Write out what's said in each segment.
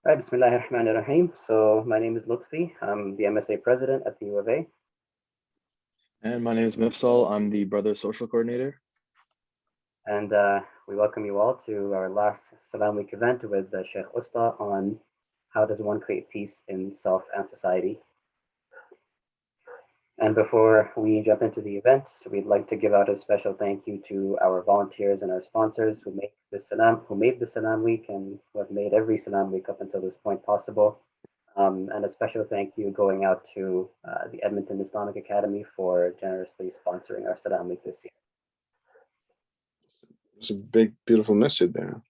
Right, Bismillahir Rahmanir Rahim. So my name is Lutfi. I'm the MSA president at the U of A. And my name is Mifsal. I'm the Brother Social Coordinator. And we welcome you all to our last Salam Week event with Sheikh Usta on how does one create peace in self and society. And before we jump into the event, we'd like to give out a special thank you to our volunteers and our sponsors who made the Salam Week and who have made every Salam Week up until this point possible. And a special thank you going out to the Edmonton Islamic Academy for generously sponsoring our Salam Week this year. It's a big, beautiful message there.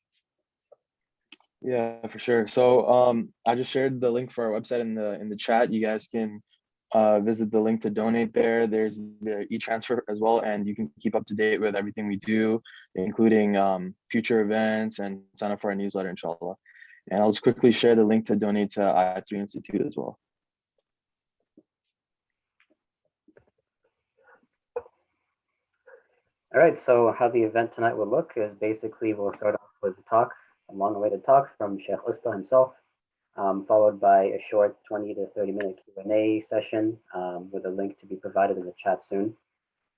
Yeah, for sure. So I just shared the link for our website in the chat. You guys can visit the link to donate there. There's the e-transfer as well, and you can keep up to date with everything we do, including future events, and sign up for our newsletter, inshallah. And I'll just quickly share the link to donate to I3 Institute as well. All right, so how the event tonight will look is basically we'll start off with a talk, a long-awaited talk from Sheikh Usta himself, followed by a short 20 to 30-minute Q&A session with a link to be provided in the chat soon.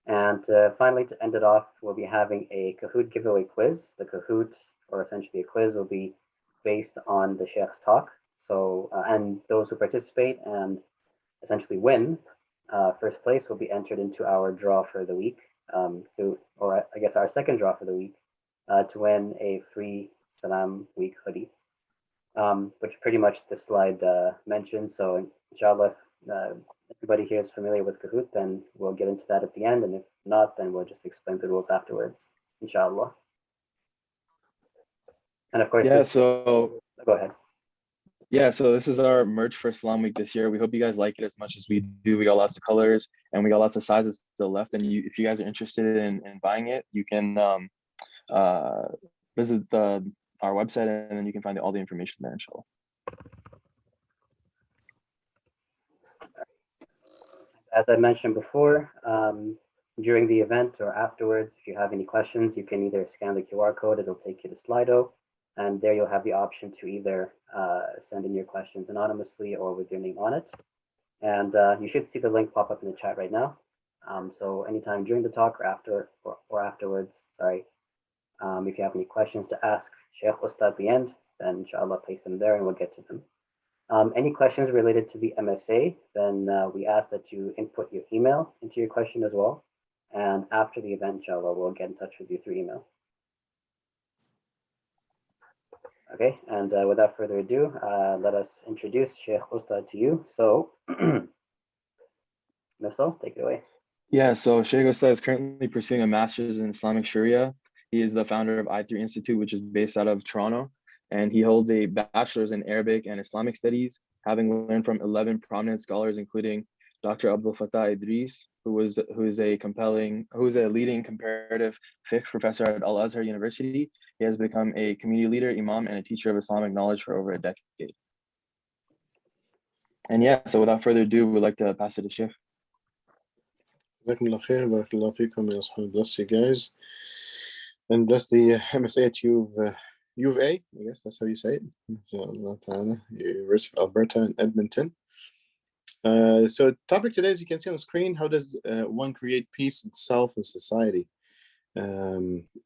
And finally, to end it off, we'll be having a Kahoot giveaway quiz. The Kahoot, or essentially a quiz, will be based on the Sheikh's talk. So, and those who participate and essentially win, first place will be entered into our draw for the week, or I guess our second draw for the week, to win a free Salam Week hoodie, which pretty much the slide mentions. So inshallah, if everybody here is familiar with Kahoot, then we'll get into that at the end. And if not, then we'll just explain the rules afterwards, inshallah. And of course, so go ahead. Yeah, so this is our merch for Salam Week this year. We hope you guys like it as much as we do. We got lots of colors and we got lots of sizes still left. And if you guys are interested in buying it, you can visit our website, and then you can find all the information there, inshallah. As I mentioned before, during the event or afterwards, if you have any questions, you can either scan the QR code, it'll take you to Slido, and there you'll have the option to either send in your questions anonymously or with your name on it. And you should see the link pop up in the chat right now. So anytime during the talk or afterwards, sorry, if you have any questions to ask Sheikh Usta at the end, then inshallah place them there and we'll get to them. Any questions related to the MSA, then we ask that you input your email into your question as well. And after the event, inshallah, we'll get in touch with you through email. Okay, and without further ado, let us introduce Sheikh Usta to you. So, Mifsal, take it away. Yeah, so Sheikh Usta is currently pursuing a master's in Islamic Sharia. He is the founder of I3 Institute, which is based out of Toronto, and he holds a bachelor's in Arabic and Islamic studies, having learned from 11 prominent scholars, including Dr. Abdul Fattah Idris, who is a leading comparative fiqh professor at Al Azhar University. He has become a community leader, imam, and a teacher of Islamic knowledge for over a decade. And yeah, so without further ado, we'd like to pass it to Sheikh. Bless you guys, and bless the MSA at UofA, I guess that's how you say it, University of Alberta in Edmonton. So topic today, as you can see on the screen, how does one create peace in self and society? Al-kalima,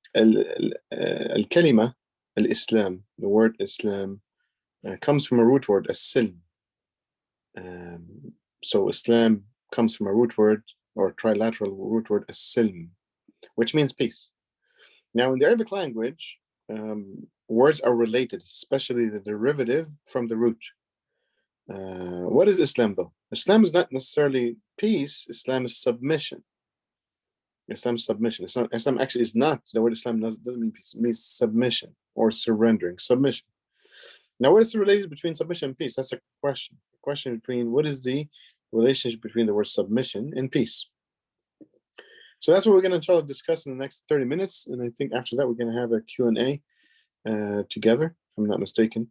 al-Islam, the word Islam, comes from a root word, as-silm. So Islam comes from a root word, or trilateral root word, as-silm, which means peace. Now, in the Arabic language, words are related, especially the derivative from the root. What is Islam, though? Islam is not necessarily peace. Islam is submission. Islam actually is not, the word Islam doesn't mean peace. It means submission or surrendering, submission. Now, what is the relationship between submission and peace? That's a question. The question between what is the relationship between the word submission and peace? So that's what we're going to discuss in the next 30 minutes. And I think after that, we're going to have a Q&A together, if I'm not mistaken.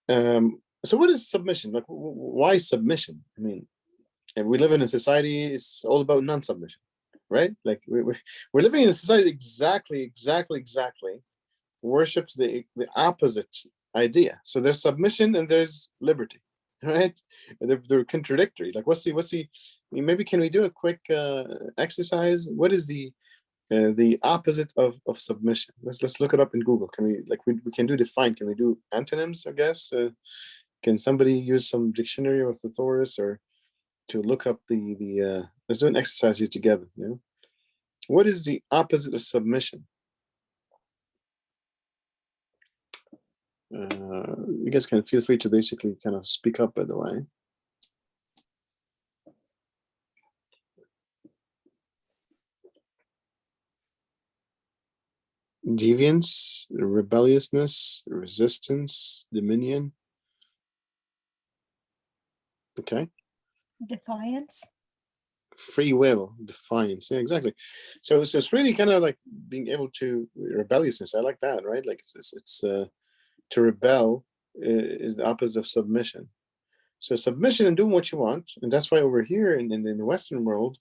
So what is submission? Like, why submission? I mean, if we live in a society, it's all about non-submission, right? Like we're living in a society exactly worships the opposite idea. So there's submission and there's liberty, right? They're contradictory. Like what's the maybe can we do a quick exercise? What is the opposite of submission? Let's look it up in Google. Can we can do define? Can we do antonyms? I guess. Can somebody use some dictionary or thesaurus or to look up the let's do an exercise here together. You know, what is the opposite of submission? You guys can feel free to basically kind of speak up, by the way. Deviance, rebelliousness, resistance, dominion. Okay. Defiance. Free will, defiance. Yeah, exactly. So it's really kind of like being able to rebelliousness. I like that, right? Like it's to rebel is the opposite of submission. So submission and doing what you want, and that's why over here in the Western world,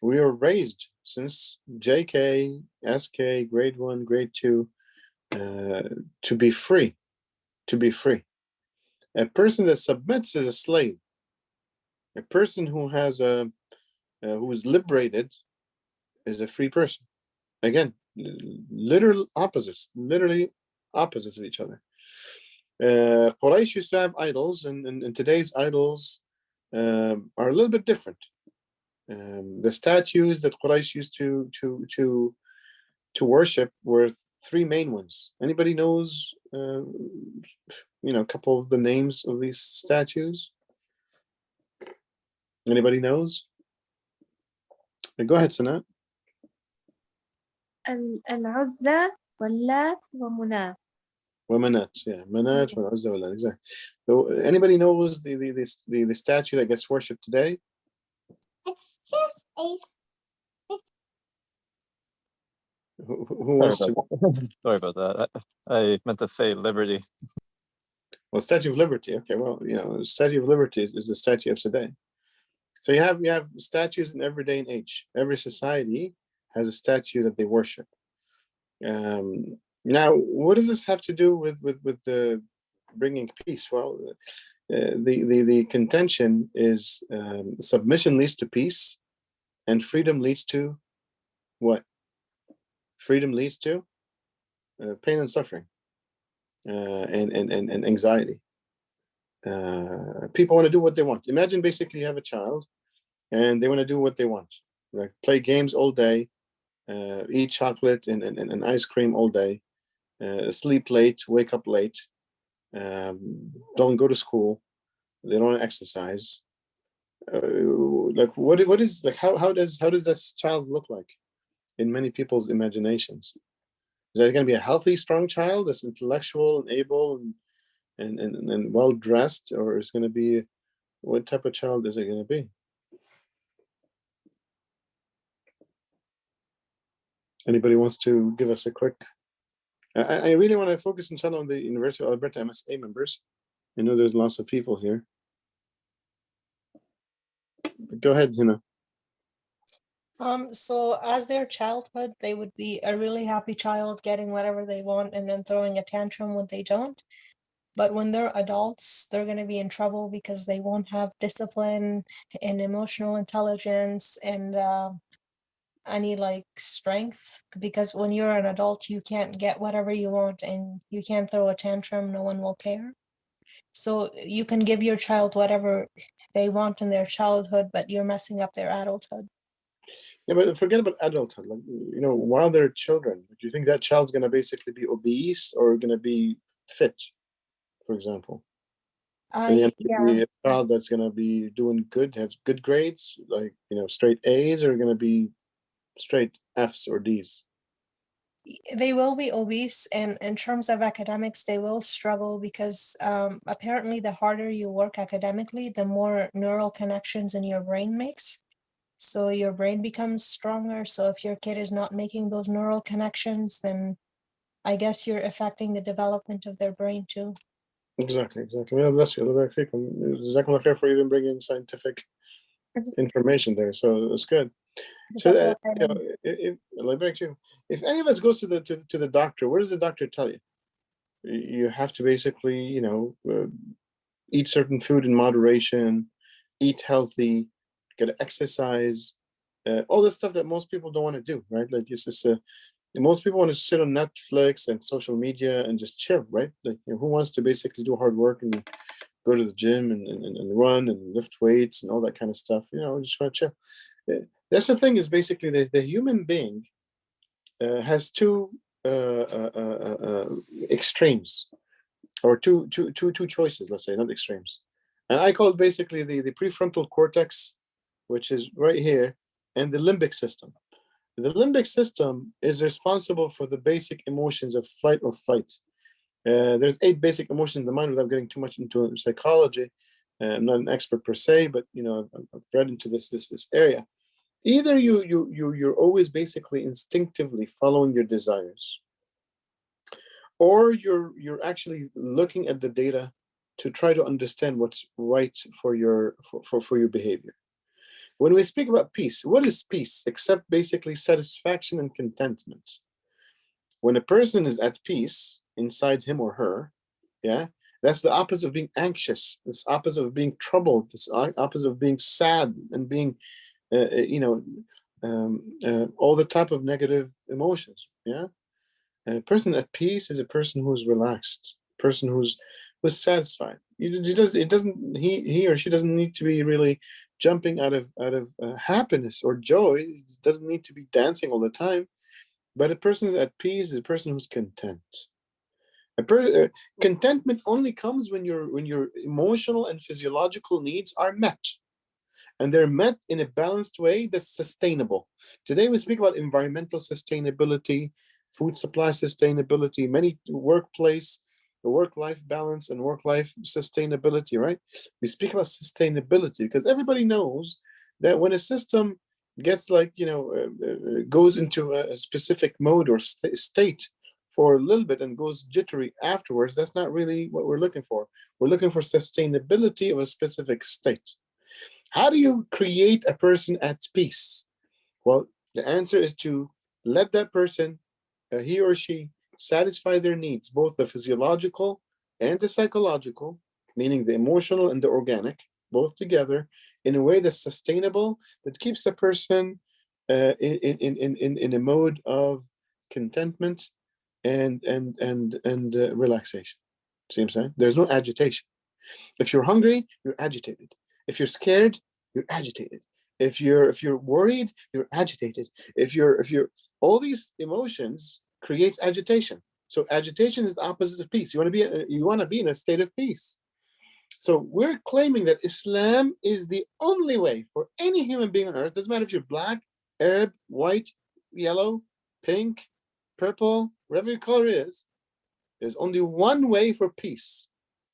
we are raised since JK, SK, grade 1, grade 2, to be free, to be free. A person that submits is a slave. A person who has who is liberated is a free person. Again, literal opposites, literally opposites of each other. Quraysh used to have idols, and today's idols are a little bit different. The statues that Quraysh used to worship were three main ones. Anybody knows, a couple of the names of these statues? Anybody knows? Go ahead, Sanat. العزة واللات ومناة. Manat, yeah, Manat, Uzza, Wallat, exactly. So, anybody knows the statue that gets worshipped today? It's just Who wants to? Sorry about that. I meant to say liberty. Well, Statue of Liberty. Okay, well, the Statue of Liberty is the statue of today. So you have statues in every day and age. Every society has a statue that they worship. Now, what does this have to do with the bringing peace? Well, the contention is submission leads to peace, and freedom leads to what? Freedom leads to pain and suffering, and anxiety. People want to do what they want. Imagine basically you have a child, and they want to do what they want, like play games all day, eat chocolate and ice cream all day, sleep late, wake up late, don't go to school, they don't want to exercise. Like what is like how does this child look like in many people's imaginations? Is that going to be a healthy, strong child that's intellectual and able and well dressed, or is it going to be, what type of child is it going to be? Anybody wants to give us a quick? I really want to focus inshallah on the University of Alberta MSA members. I know there's lots of people here. Go ahead, Hina. So as their childhood, they would be a really happy child getting whatever they want and then throwing a tantrum when they don't. But when they're adults, they're going to be in trouble because they won't have discipline and emotional intelligence and any like strength, because when you're an adult, you can't get whatever you want and you can't throw a tantrum, no one will care. So you can give your child whatever they want in their childhood, but you're messing up their adulthood. Yeah, but forget about adulthood. Like, while they're children, do you think that child's going to basically be obese or going to be fit, for example? And you Yeah. be a child that's going to be doing good, have good grades, like straight A's, or going to be straight F's or D's? They will be obese, and in terms of academics, they will struggle because apparently the harder you work academically, the more neural connections in your brain makes. So your brain becomes stronger. So if your kid is not making those neural connections, then I guess you're affecting the development of their brain too. Exactly. Yeah, bless you. Jazakallah khair for even bringing scientific information there. So it's good. So if any of us goes to the doctor, what does the doctor tell you? you have to basically, eat certain food in moderation, eat healthy, get exercise, all the stuff that most people don't want to do, right? Like it's just most people want to sit on Netflix and social media and just chill, right? Like, who wants to basically do hard work and go to the gym and run and lift weights and all that kind of stuff? Just want to chill. That's the thing, is basically the human being has two extremes, or two choices, let's say, not extremes. And I call it basically the prefrontal cortex, which is right here, and the limbic system. The limbic system is responsible for the basic emotions of flight or fight. There's 8 basic emotions in the mind, without getting too much into psychology. I'm not an expert per se, but I've read into this area. Either you're always basically instinctively following your desires, or you're actually looking at the data to try to understand what's right for your behavior. When we speak about peace, what is peace except basically satisfaction and contentment? When a person is at peace inside him or her, yeah, that's the opposite of being anxious. It's opposite of being troubled. It's opposite of being sad and being, all the type of negative emotions. Yeah, a person at peace is a person who's relaxed, a person who's satisfied. He or she doesn't need to be really jumping out of happiness or joy. It doesn't need to be dancing all the time. But a person at peace is a person who's content. Contentment only comes when your emotional and physiological needs are met, and they're met in a balanced way that's sustainable. Today we speak about environmental sustainability, food supply sustainability, many work-life balance and work-life sustainability, right? We speak about sustainability because everybody knows that when a system gets goes into a specific mode or state for a little bit and goes jittery afterwards, that's not really what we're looking for. We're looking for sustainability of a specific state. How do you create a person at peace? Well, the answer is to let that person, he or she, satisfy their needs, both the physiological and the psychological, meaning the emotional and the organic, both together, in a way that's sustainable, that keeps the person in a mode of contentment and relaxation. See what I'm saying? There's no agitation. If you're hungry, you're agitated. If you're scared, you're agitated. If you're worried, you're agitated. If you're all these emotions creates agitation. So agitation is the opposite of peace. You want to be in a state of peace. So we're claiming that Islam is the only way for any human being on earth. Doesn't matter if you're black, Arab, white, yellow, pink, purple, whatever your color is. There's only one way for peace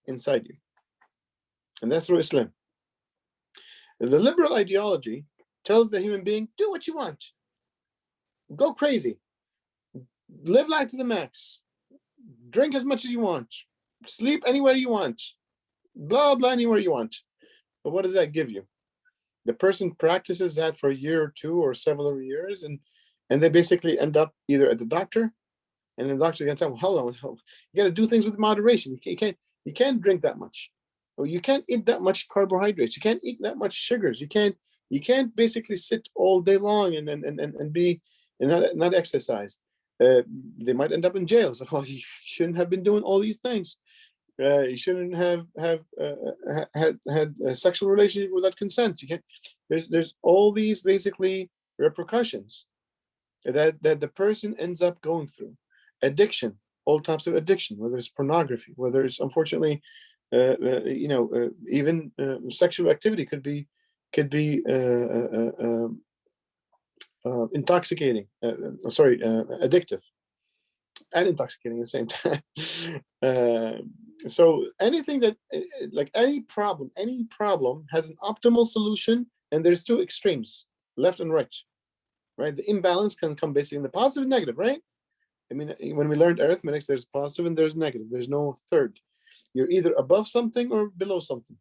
inside you, and that's through Islam. The liberal ideology tells the human being, do what you want, go crazy, live life to the max, drink as much as you want, sleep anywhere you want, blah blah, anywhere you want. But what does that give you? The person practices that for a year or two or several years, and they basically end up either at the doctor, and the doctor's gonna tell them, hold on, you got to do things with moderation. You can't drink that much, or you can't eat that much carbohydrates. You can't eat that much sugars. You can't basically sit all day long and be and not exercise. They might end up in jail. So, well, you shouldn't have been doing all these things. You shouldn't have had a sexual relationship without consent. You can't. There's all these basically repercussions that the person ends up going through. Addiction, all types of addiction, whether it's pornography, whether it's unfortunately, even sexual activity could be intoxicating. Addictive and intoxicating at the same time. So anything that, like any problem has an optimal solution, and there's two extremes, left and right. The imbalance can come basically in the positive and negative, right? I mean, when we learned arithmetics, there's positive and there's negative. There's no third. You're either above something or below something.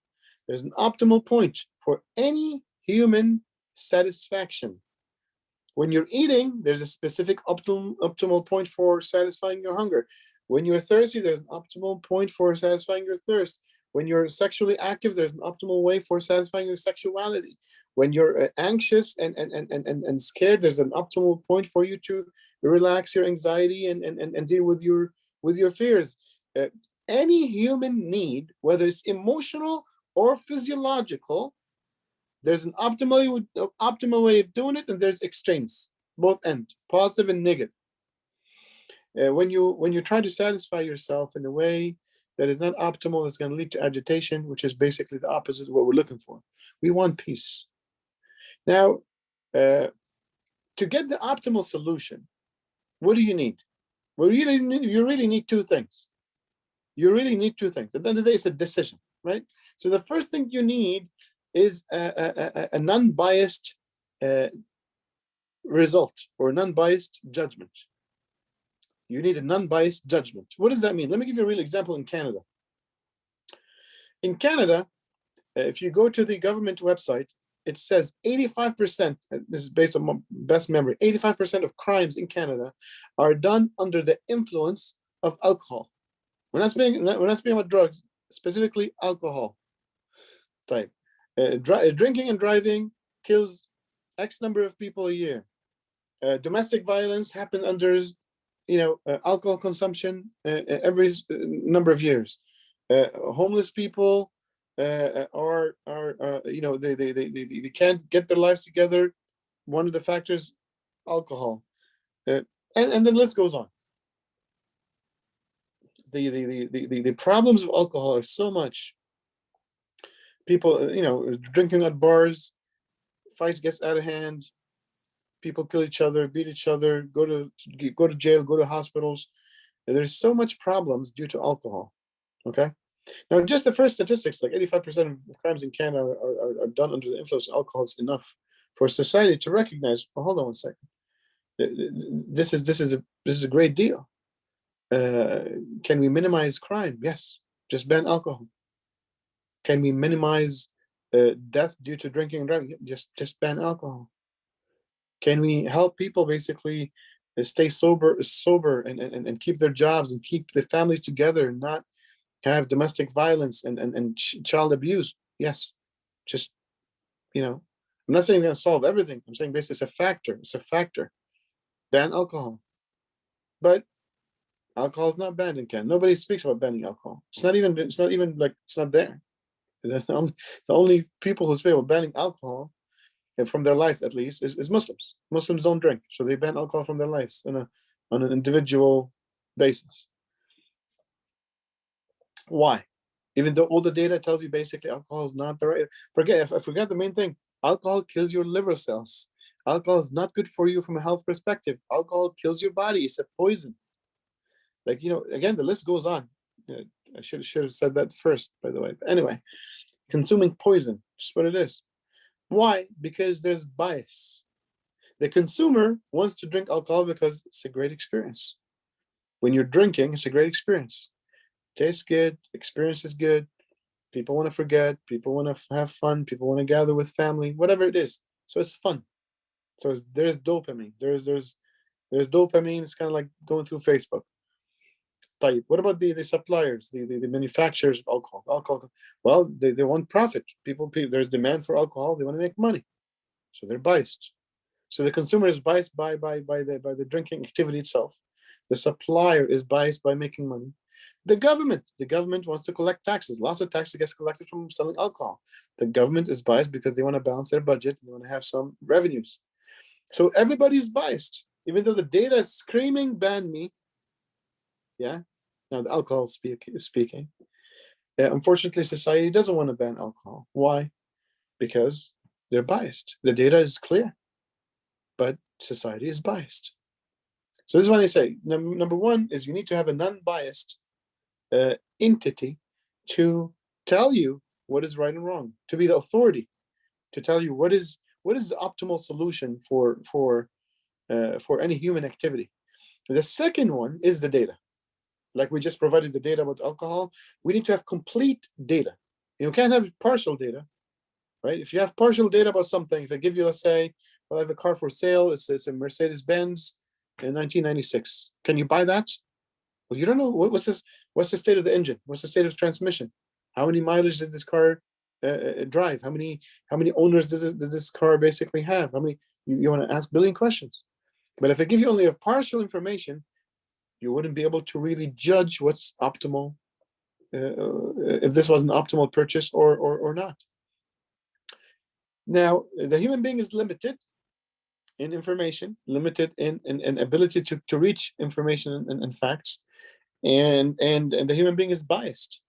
There's an optimal point for any human satisfaction. When you're eating, there's a specific optimal point for satisfying your hunger. When you're thirsty, there's an optimal point for satisfying your thirst. When you're sexually active, there's an optimal way for satisfying your sexuality. When you're anxious and scared, there's an optimal point for you to relax your anxiety and deal with your fears. Any human need, whether it's emotional or physiological, there's an optimal way of doing it, and there's extremes, both end, positive and negative. When you try to satisfy yourself in a way that is not optimal, it's going to lead to agitation, which is basically the opposite of what we're looking for. We want peace. Now, to get the optimal solution, what do you need? Well, you really need two things. You really need two things. At the end of the day, it's a decision, right? So the first thing you need is a non-biased result or a non-biased judgment. You need a non-biased judgment. What does that mean? Let me give you a real example in Canada. In Canada, if you go to the government website, it says 85%, this is based on my best memory, 85% of crimes in Canada are done under the influence of alcohol. We're not speaking about drugs, specifically alcohol type. Drinking and driving kills X number of people a year. Domestic violence happens under, alcohol consumption every number of years. Homeless people are they can't get their lives together. One of the factors, alcohol, and the list goes on. The problems of alcohol are so much. People, drinking at bars, fights gets out of hand. People kill each other, beat each other, go to jail, go to hospitals. There's so much problems due to alcohol. Okay. Now, just the first statistics, like 85% of crimes in Canada are done under the influence of alcohol, is enough for society to recognize. Well, hold on one second. This is a great deal. Can we minimize crime? Yes. Just ban alcohol. Can we minimize death due to drinking and driving? Just ban alcohol. Can we help people basically stay sober and keep their jobs and keep the families together and not have domestic violence and child abuse? Yes. Just, I'm not saying it's going to solve everything. I'm saying basically it's a factor. It's a factor. Ban alcohol. But alcohol is not banned in Canada. Nobody speaks about banning alcohol. It's not even like it's not there. The only people who speak about banning alcohol from their lives, at least, is Muslims. Muslims don't drink, so they ban alcohol from their lives on an individual basis. Why? Even though all the data tells you basically alcohol is not the right. I forget the main thing. Alcohol kills your liver cells. Alcohol is not good for you from a health perspective. Alcohol kills your body. It's a poison. Like, again, the list goes on. I should have said that first, by the way. But anyway, consuming poison, just what it is. Why? Because there's bias. The consumer wants to drink alcohol because it's a great experience. When you're drinking, it's a great experience. Tastes good, experience is good. People want to forget, people want to have fun, people want to gather with family, whatever it is. So it's fun. So there's dopamine. There's dopamine. It's kind of like going through Facebook. Type. What about the suppliers, the manufacturers of alcohol? Well, they want profit. People, there's demand for alcohol. They want to make money, so they're biased. So the consumer is biased by the drinking activity itself. The supplier is biased by making money. The government wants to collect taxes. Lots of taxes gets collected from selling alcohol. The government is biased because they want to balance their budget. They want to have some revenues. So everybody's biased, even though the data is screaming, ban me. Yeah. Now the alcohol is speaking. Unfortunately, society doesn't want to ban alcohol. Why? Because they're biased. The data is clear, but society is biased. So this is what I say. Number one is you need to have a non-biased entity to tell you what is right and wrong, to be the authority, to tell you what is the optimal solution for any human activity. The second one is the data. Like we just provided the data about alcohol, we need to have complete data. You can't have partial data, right? If you have partial data about something, if I give you, let's say, well, I have a car for sale, it's a Mercedes-Benz in 1996. Can you buy that Well, you don't know what's this. What's the state of the engine? What's the state of transmission? How many mileage did this car drive? How many owners does this car basically have? How many? You want to ask a billion questions. But if I give you only a partial information, you wouldn't be able to really judge what's optimal, if this was an optimal purchase or not. Now, the human being is limited in information, limited in ability to reach information and facts, and the human being is biased.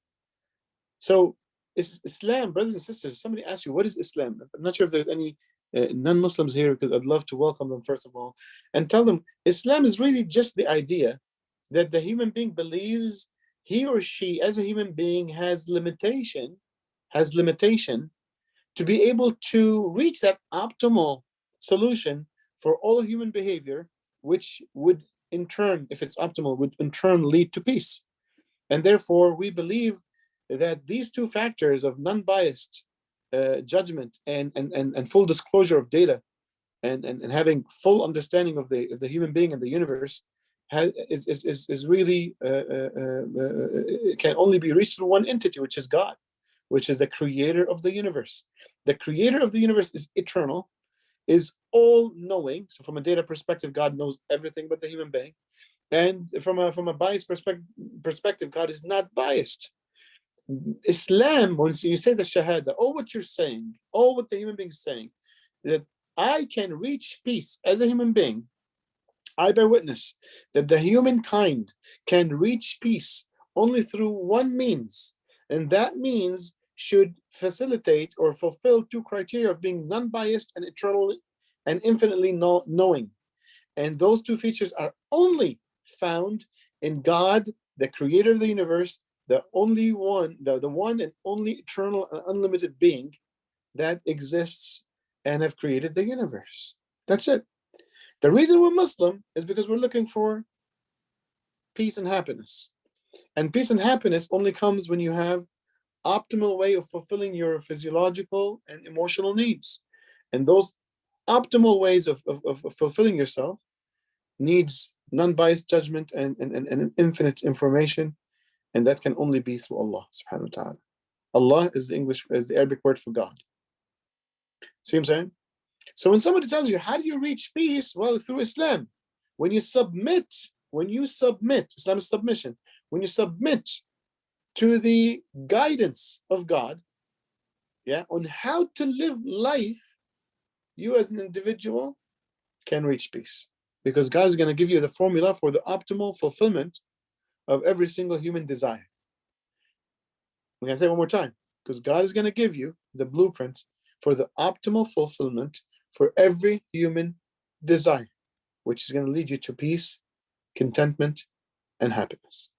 So Islam, brothers and sisters, somebody asks you, what is Islam? I'm not sure if there's any non-Muslims here, because I'd love to welcome them first of all, and tell them Islam is really just the idea that the human being believes he or she as a human being has limitation to be able to reach that optimal solution for all human behavior, which would in turn, if it's optimal, would in turn lead to peace. And therefore we believe that these two factors of non-biased judgment and full disclosure of data and having full understanding of the human being and the universe is really can only be reached through one entity, which is God, which is the creator of the universe. The creator of the universe is eternal, is all-knowing. So from a data perspective, God knows everything but the human being. And from a biased perspective, God is not biased. Islam, when you say the Shahada, all what you're saying, all what the human being is saying, that I can reach peace as a human being. I bear witness that the humankind can reach peace only through one means, and that means should facilitate or fulfill two criteria of being non-biased and eternal and infinitely knowing. And those two features are only found in God, the creator of the universe, the only one, the one and only eternal and unlimited being that exists and have created the universe. That's it. The reason we're Muslim is because we're looking for peace and happiness. And peace and happiness only comes when you have optimal way of fulfilling your physiological and emotional needs. And those optimal ways of fulfilling yourself needs non-biased judgment and infinite information. And that can only be through Allah subhanahu wa ta'ala. Allah is the Arabic word for God. See what I'm saying? So when somebody tells you, how do you reach peace? Well, it's through Islam. When you submit, Islam is submission. When you submit to the guidance of God, on how to live life, you as an individual can reach peace. Because God is going to give you the formula for the optimal fulfillment of every single human desire. I'm going to say it one more time. Because God is going to give you the blueprint for the optimal fulfillment for every human desire, which is going to lead you to peace, contentment, and happiness.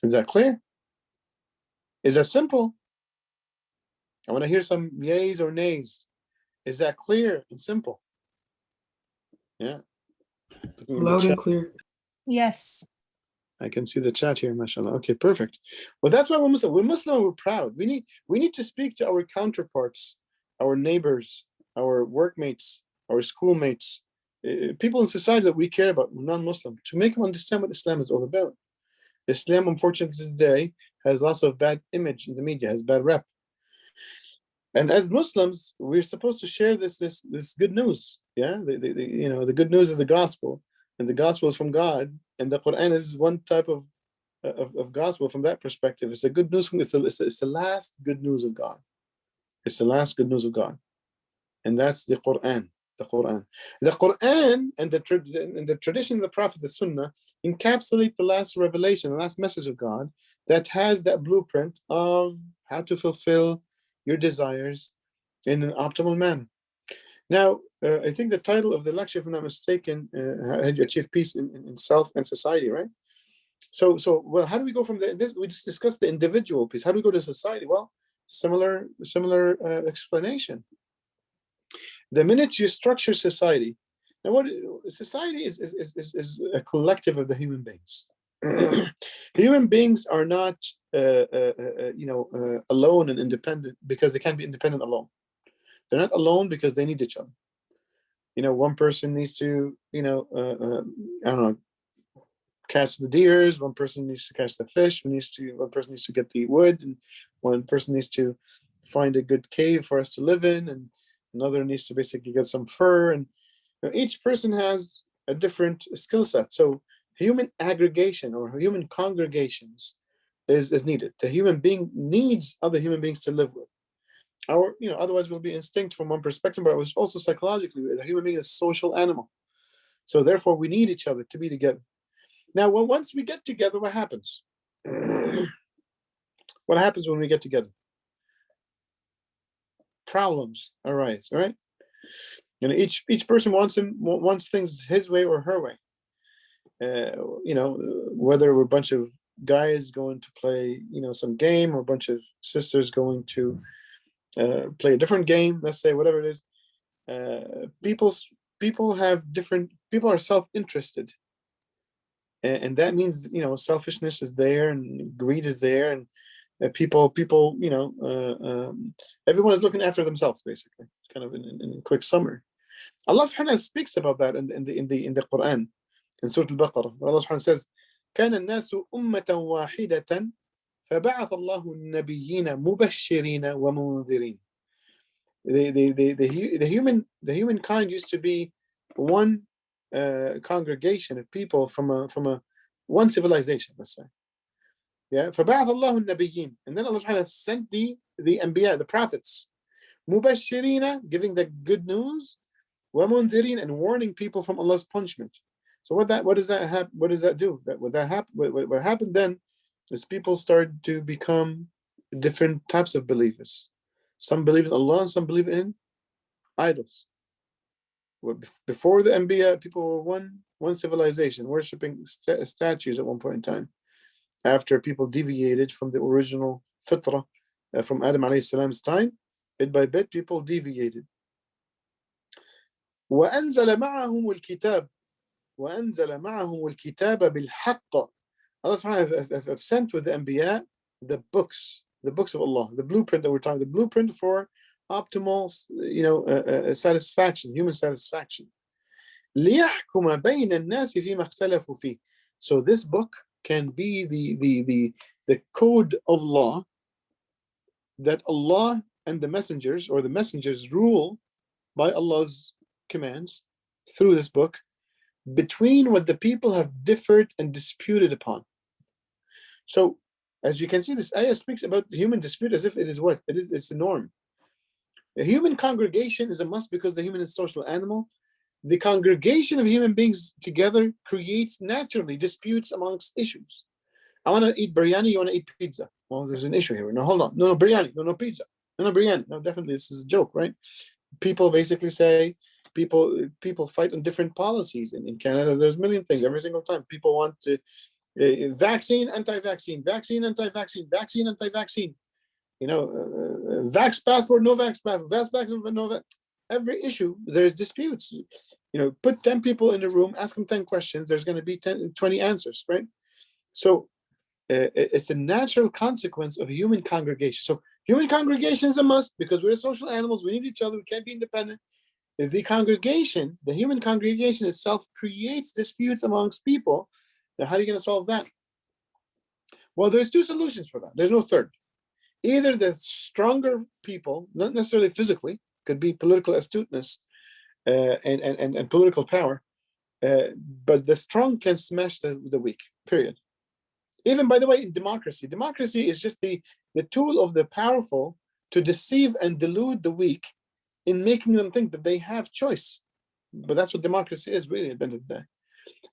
Is that clear? Is that simple? I want to hear some yays or nays. Is that clear and simple? Yeah. Loud and clear. Yes. I can see the chat here, mashallah. Okay, perfect. Well, that's why we're Muslim. We're Muslim and we're proud. We need to speak to our counterparts, our neighbors, our workmates, our schoolmates, people in society that we care about, non-Muslim, to make them understand what Islam is all about. Islam, unfortunately, today has lots of bad image in the media, has bad rep. And as Muslims, we're supposed to share this good news. Yeah, the good news is the gospel, and the gospel is from God, and the Quran is one type of gospel from that perspective. It's the good news it's the last good news of God. It's the last good news of God, and that's the Quran. The Quran and the tradition of the Prophet, the Sunnah, encapsulate the last revelation, the last message of God that has that blueprint of how to fulfill your desires in an optimal manner. Now, I think the title of the lecture, if I'm not mistaken, how do you achieve peace in self and society, right? So, well, how do we go from this? We just discussed the individual piece. How do we go to society? Well, similar explanation. The minute you structure society, now what society is a collective of the human beings. Human beings are not alone and independent because they can't be independent alone. They're not alone because they need each other. One person needs to I don't know, catch the deers, one person needs to catch the fish, one person needs to get the wood, and one person needs to find a good cave for us to live in, and another needs to basically get some fur. And each person has a different skill set. So human aggregation or human congregations is needed. The human being needs other human beings to live with. Otherwise we'll be instinct from one perspective, but also psychologically, the human being is a social animal. So therefore we need each other to be together. Now, once we get together, what happens? What happens when we get together? Problems arise, right? Each person wants things his way or her way. Whether we're a bunch of guys going to play, some game, or a bunch of sisters going to play a different game, let's say, whatever it is. People are self-interested. And that means, selfishness is there and greed is there, and people, everyone is looking after themselves, basically. It's kind of in a quick summary. Allah subhanahu wa ta'ala speaks about that in the Quran, in Surah Al-Baqarah. Allah subhanahu wa ta'ala says, كان الناس أمة واحدة فبعث الله النبيين مبشرين ومنذرين. The humankind used to be one congregation of people from one civilization, let's say. Yeah, فبعث الله النبيين, and then Allah subhanahu wa ta'ala sent the anbiya, the prophets, مبشرين, giving the good news, ومنذرين, and warning people from Allah's punishment. So what does that do? What happened then is people started to become different types of believers. Some believe in Allah, and some believe in idols. Before the Anbiya, people were one civilization, worshipping statues at one point in time. After people deviated from the original fitrah, from Adam alayhi salam's time, bit by bit, people deviated. وأنزل معهم الكتاب بالحق. Allah subhanahu wa ta'ala have sent with the Anbiya the books of Allah, the blueprint that we're talking, the blueprint for optimal, satisfaction, human satisfaction. ليحكم بين الناس فيما اختلفوا فيه. So this book can be the code of law that Allah and the messengers, or the messengers, rule by Allah's commands through this book between what the people have differed and disputed upon. So as you can see, this ayah speaks about the human dispute as if it is what? It's a norm. A human congregation is a must because the human is a social animal. The congregation of human beings together creates naturally disputes amongst issues. I want to eat biryani, you want to eat pizza. Well, there's an issue here. No, hold on. No, biryani. No, pizza. No, biryani. No, definitely, this is a joke, right? People basically say, people fight on different policies. And in Canada, there's a million things. Every single time, people want to vaccine, anti-vaccine, vaccine, anti-vaccine, vaccine, anti-vaccine. Vax passport, no vax passport, vax passport, no vax. Every issue, there's disputes. Put 10 people in a room, ask them 10 questions, there's going to be 20 answers, right? So it's a natural consequence of a human congregation. So human congregation is a must because we're social animals, we need each other, we can't be independent. The congregation, the human congregation itself, creates disputes amongst people. Now, how are you going to solve that? Well, there's two solutions for that. There's no third. Either the stronger people, not necessarily physically, could be political astuteness and political power, but the strong can smash the weak, period. Even, by the way, in democracy is just the tool of the powerful to deceive and delude the weak in making them think that they have choice. But that's what democracy is, really, at the end of the day.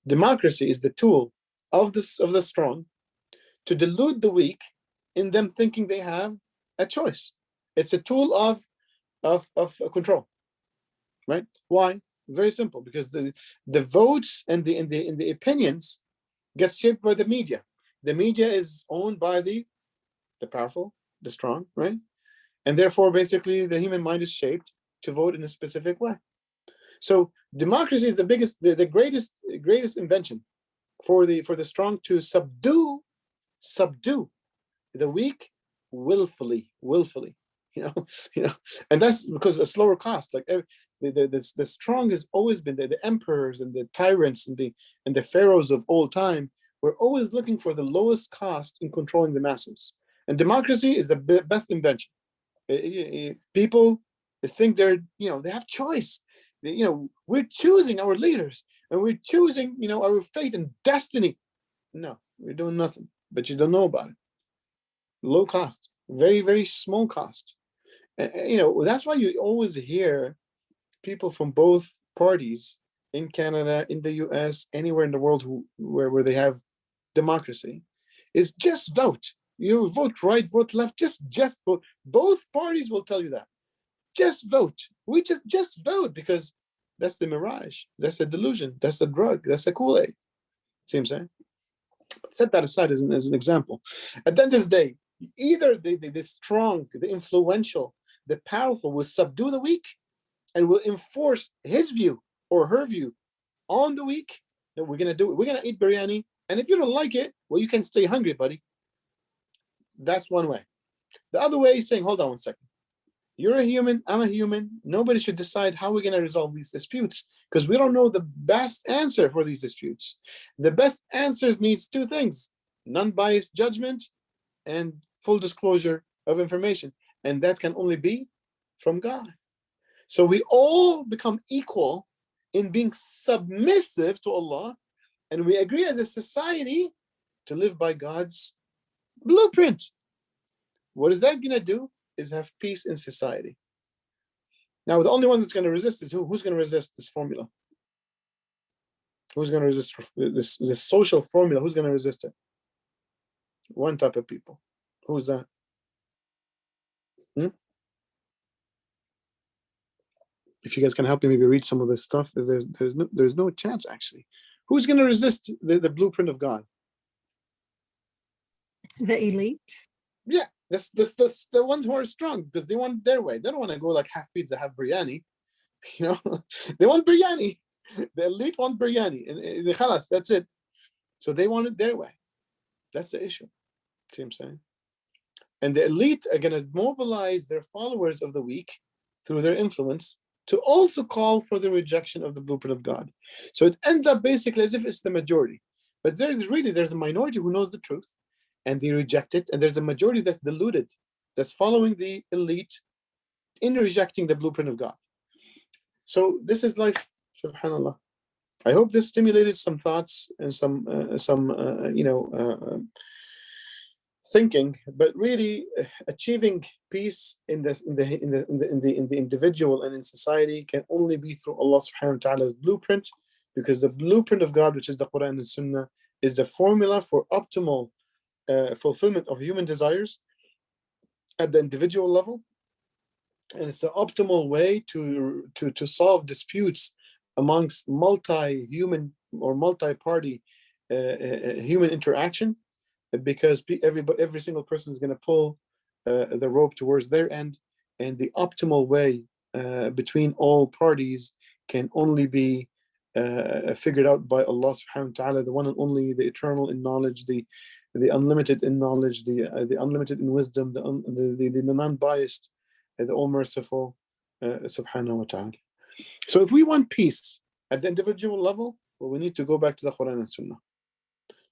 Democracy is the tool of the strong to delude the weak in them thinking they have a choice. It's a tool of control, right? Why? Very simple, because the votes and the opinions get shaped by the media. The media is owned by the powerful, the strong, right? And therefore, basically, the human mind is shaped to vote in a specific way. So democracy is the greatest invention for the strong to subdue the weak willfully, and that's because of a slower cost. Like the strong has always been there. The emperors and the tyrants and the pharaohs of old time We're always looking for the lowest cost in controlling the masses. And democracy is the best invention. People think they have choice. We're choosing our leaders and we're choosing, our fate and destiny. No, we're doing nothing, but you don't know about it. Low cost, very, very small cost. That's why you always hear people from both parties in Canada, in the US, anywhere in the world where they have democracy, is just vote. You vote right, vote left, just vote. Both parties will tell you that. Just vote. We just vote, because that's the mirage, that's the delusion, that's the drug, that's the Kool-Aid. See what I'm saying? Set that aside as an example. At the end of the day, either the strong, the influential, the powerful will subdue the weak and will enforce his view or her view on the weak. That we're gonna do it. We're gonna eat biryani, and if you don't like it, well, you can stay hungry, buddy. That's one way. The other way is saying, hold on one second. You're a human, I'm a human. Nobody should decide how we're gonna resolve these disputes, because we don't know the best answer for these disputes. The best answers needs two things: non-biased judgment and full disclosure of information. And that can only be from God. So we all become equal in being submissive to Allah, and we agree as a society to live by God's blueprint. What is that gonna do? Is have peace in society. Now, the only one that's gonna resist is who's gonna resist this formula? Who's gonna resist this social formula? Who's gonna resist it? One type of people. Who's that? If you guys can help me maybe read some of this stuff, if there's no chance actually. Who's going to resist the blueprint of God? The elite. Yeah, this the ones who are strong, because they want their way. They don't want to go like half pizza, half biryani. They want biryani. The elite want biryani, and khalas, that's it. So they want it their way. That's the issue. See what I'm saying? And the elite are going to mobilize their followers of the weak through their influence to also call for the rejection of the blueprint of God. So it ends up basically as if it's the majority. But there's a minority who knows the truth and they reject it. And there's a majority that's deluded, that's following the elite in rejecting the blueprint of God. So this is life, subhanAllah. I hope this stimulated some thoughts and some thinking, but really achieving peace in the individual and in society can only be through Allah subhanahu wa ta'ala's blueprint, because the blueprint of God, which is the Quran and Sunnah, is the formula for optimal fulfillment of human desires at the individual level, and it's the optimal way to solve disputes amongst multi-human or multi-party human interaction, because every single person is going to pull the rope towards their end, and the optimal way between all parties can only be figured out by Allah subhanahu wa ta'ala, the one and only, the eternal in knowledge, the unlimited in knowledge, the unlimited in wisdom, the non-biased, the all-merciful subhanahu wa ta'ala. So if we want peace at the individual level, well, we need to go back to the Quran and Sunnah.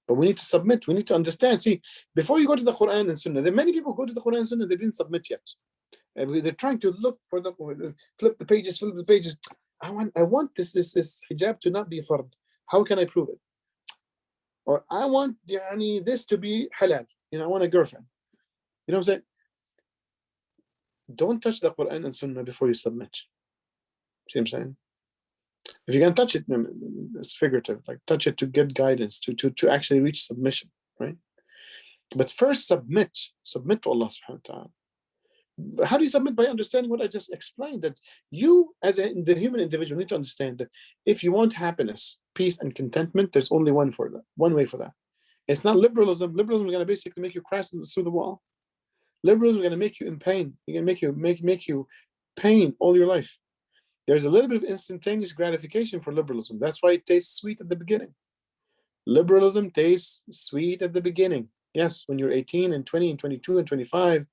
But we need to submit. We need to understand. See, before you go to the Quran and Sunnah, there are many people who go to the Quran and Sunnah, they didn't submit yet. They're trying to look for flip the pages. I want this hijab to not be fard. How can I prove it? Or I want this to be halal. I want a girlfriend. You know what I'm saying? Don't touch the Quran and Sunnah before you submit. See what I'm saying? If you're gonna touch it, it's figurative. Like touch it to get guidance, to actually reach submission, right? But first submit to Allah subhanahu wa ta'ala. How do you submit? By understanding what I just explained, that you as the human individual need to understand that if you want happiness, peace, and contentment, there's only one way for that. It's not liberalism. Liberalism is gonna basically make you crash through the wall. Liberalism is gonna make you in pain. It's gonna make you pain all your life. There's a little bit of instantaneous gratification for liberalism. That's why it tastes sweet at the beginning. Liberalism tastes sweet at the beginning. Yes, when you're 18 and 20 and 22 and 25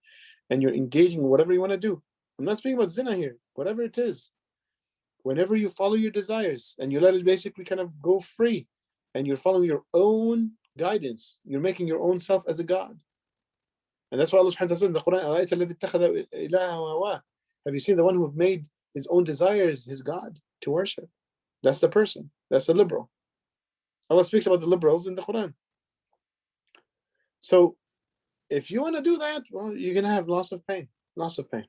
and you're engaging in whatever you want to do. I'm not speaking about zina here, whatever it is. Whenever you follow your desires and you let it basically kind of go free and you're following your own guidance. You're making your own self as a God. And that's why Allah subhanahu wa ta'ala said in the Quran, have you seen the one who have made his own desires his God to worship? That's the person. That's the liberal. Allah speaks about the liberals in the Quran. So if you want to do that, well, you're going to have lots of pain. Lots of pain.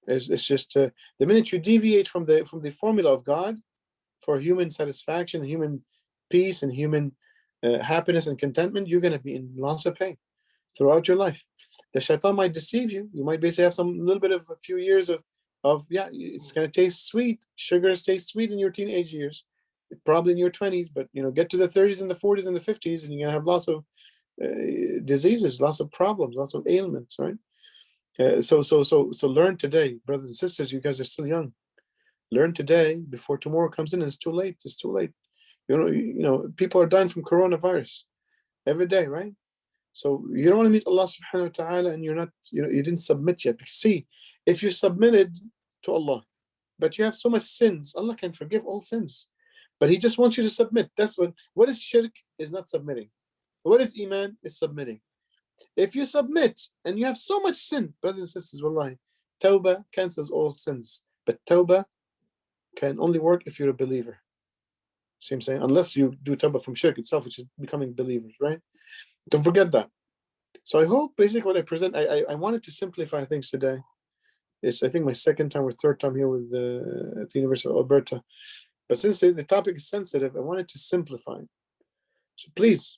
It's just the minute you deviate from the formula of God for human satisfaction, human peace, and human happiness and contentment, you're going to be in lots of pain throughout your life. The shaitan might deceive you. You might basically have some little bit of a few years of it's going to taste sweet. Sugars taste sweet in your teenage years, probably in your 20s, but get to the 30s and the 40s and the 50s, and you're going to have lots of diseases, lots of problems, lots of ailments, right? So learn today, brothers and sisters. You guys are still young. Learn today before tomorrow comes in. It's too late. It's too late. People are dying from coronavirus every day, right? So you don't want to meet Allah subhanahu wa ta'ala and you're not, you didn't submit yet. Because see, if you submitted to Allah, but you have so much sins, Allah can forgive all sins. But He just wants you to submit. That's what is shirk is not submitting. What is iman is submitting. If you submit and you have so much sin, brothers and sisters, wallahi, tawbah cancels all sins. But tawbah can only work if you're a believer. See what I'm saying? Unless you do tawbah from shirk itself, which is becoming believers, right? Don't forget that. So I hope basically what I present, I wanted to simplify things today. It's, I think, my second time or third time here with at the University of Alberta. But since the topic is sensitive, I wanted to simplify it. So please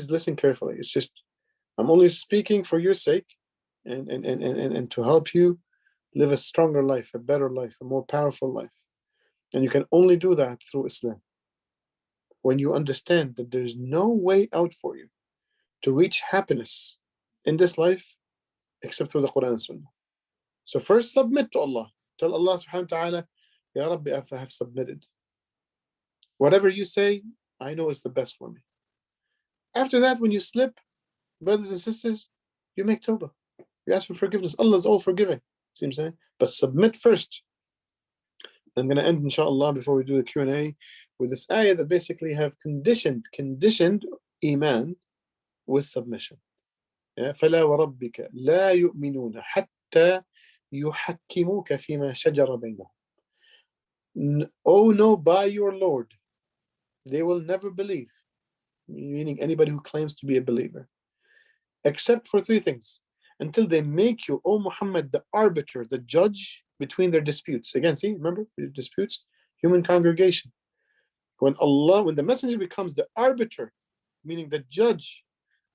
listen carefully. It's just, I'm only speaking for your sake and to help you live a stronger life, a better life, a more powerful life. And you can only do that through Islam. When you understand that there's no way out for you to reach happiness in this life except through the Quran and Sunnah. So first submit to Allah. Tell Allah subhanahu wa ta'ala, Ya Rabbi, I have submitted. Whatever you say, I know is the best for me. After that, when you slip, brothers and sisters, you make tawbah. You ask for forgiveness. Allah is all forgiving. See what I'm saying? But submit first. I'm going to end, inshallah, before we do the Q&A, with this ayah that basically have conditioned iman with submission. فلا وربك لا يؤمنون حتى يحكموك فيما شجر بينهم. Oh no, by your Lord, they will never believe, meaning anybody who claims to be a believer, except for three things, until they make you, O Muhammad, the arbiter, the judge between their disputes. Again, see, remember, disputes, human congregation. When the messenger becomes the arbiter, meaning the judge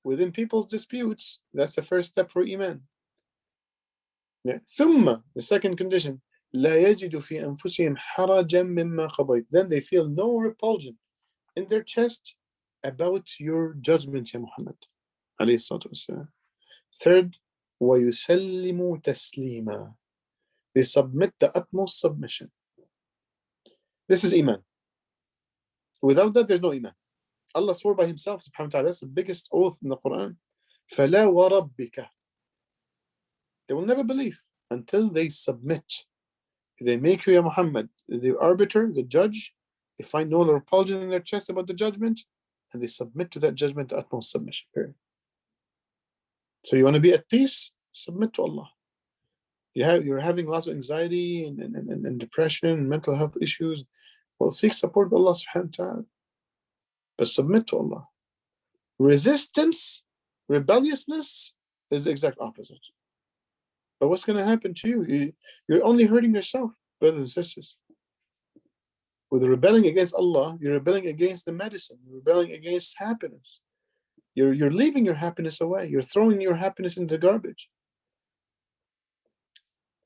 within people's disputes, that's the first step for iman. ثم, the second condition, لا يجد في أنفسهم حرجا مما قضيت. Then they feel no repulsion in their chest about your judgment, Ya Muhammad. عليه الصلاة والسلام. Third, ويسلموا تسليما. They submit the utmost submission. This is iman. Without that, there's no iman. Allah swore by Himself, subhanahu wa ta'ala. That's the biggest oath in the Quran. فَلَا وَرَبِّكَ. They will never believe until they submit. They make you, Ya Muhammad, the arbiter, the judge. They find no repulsion in their chest about the judgment, and they submit to that judgment the utmost submission. Period. So you want to be at peace? Submit to Allah. You're having lots of anxiety and depression and mental health issues. Well, seek support of Allah subhanahu wa ta'ala. But submit to Allah. Resistance, rebelliousness is the exact opposite. But what's going to happen to you? You're only hurting yourself, brothers and sisters. With rebelling against Allah, you're rebelling against the medicine. You're rebelling against happiness. You're leaving your happiness away. You're throwing your happiness in the garbage.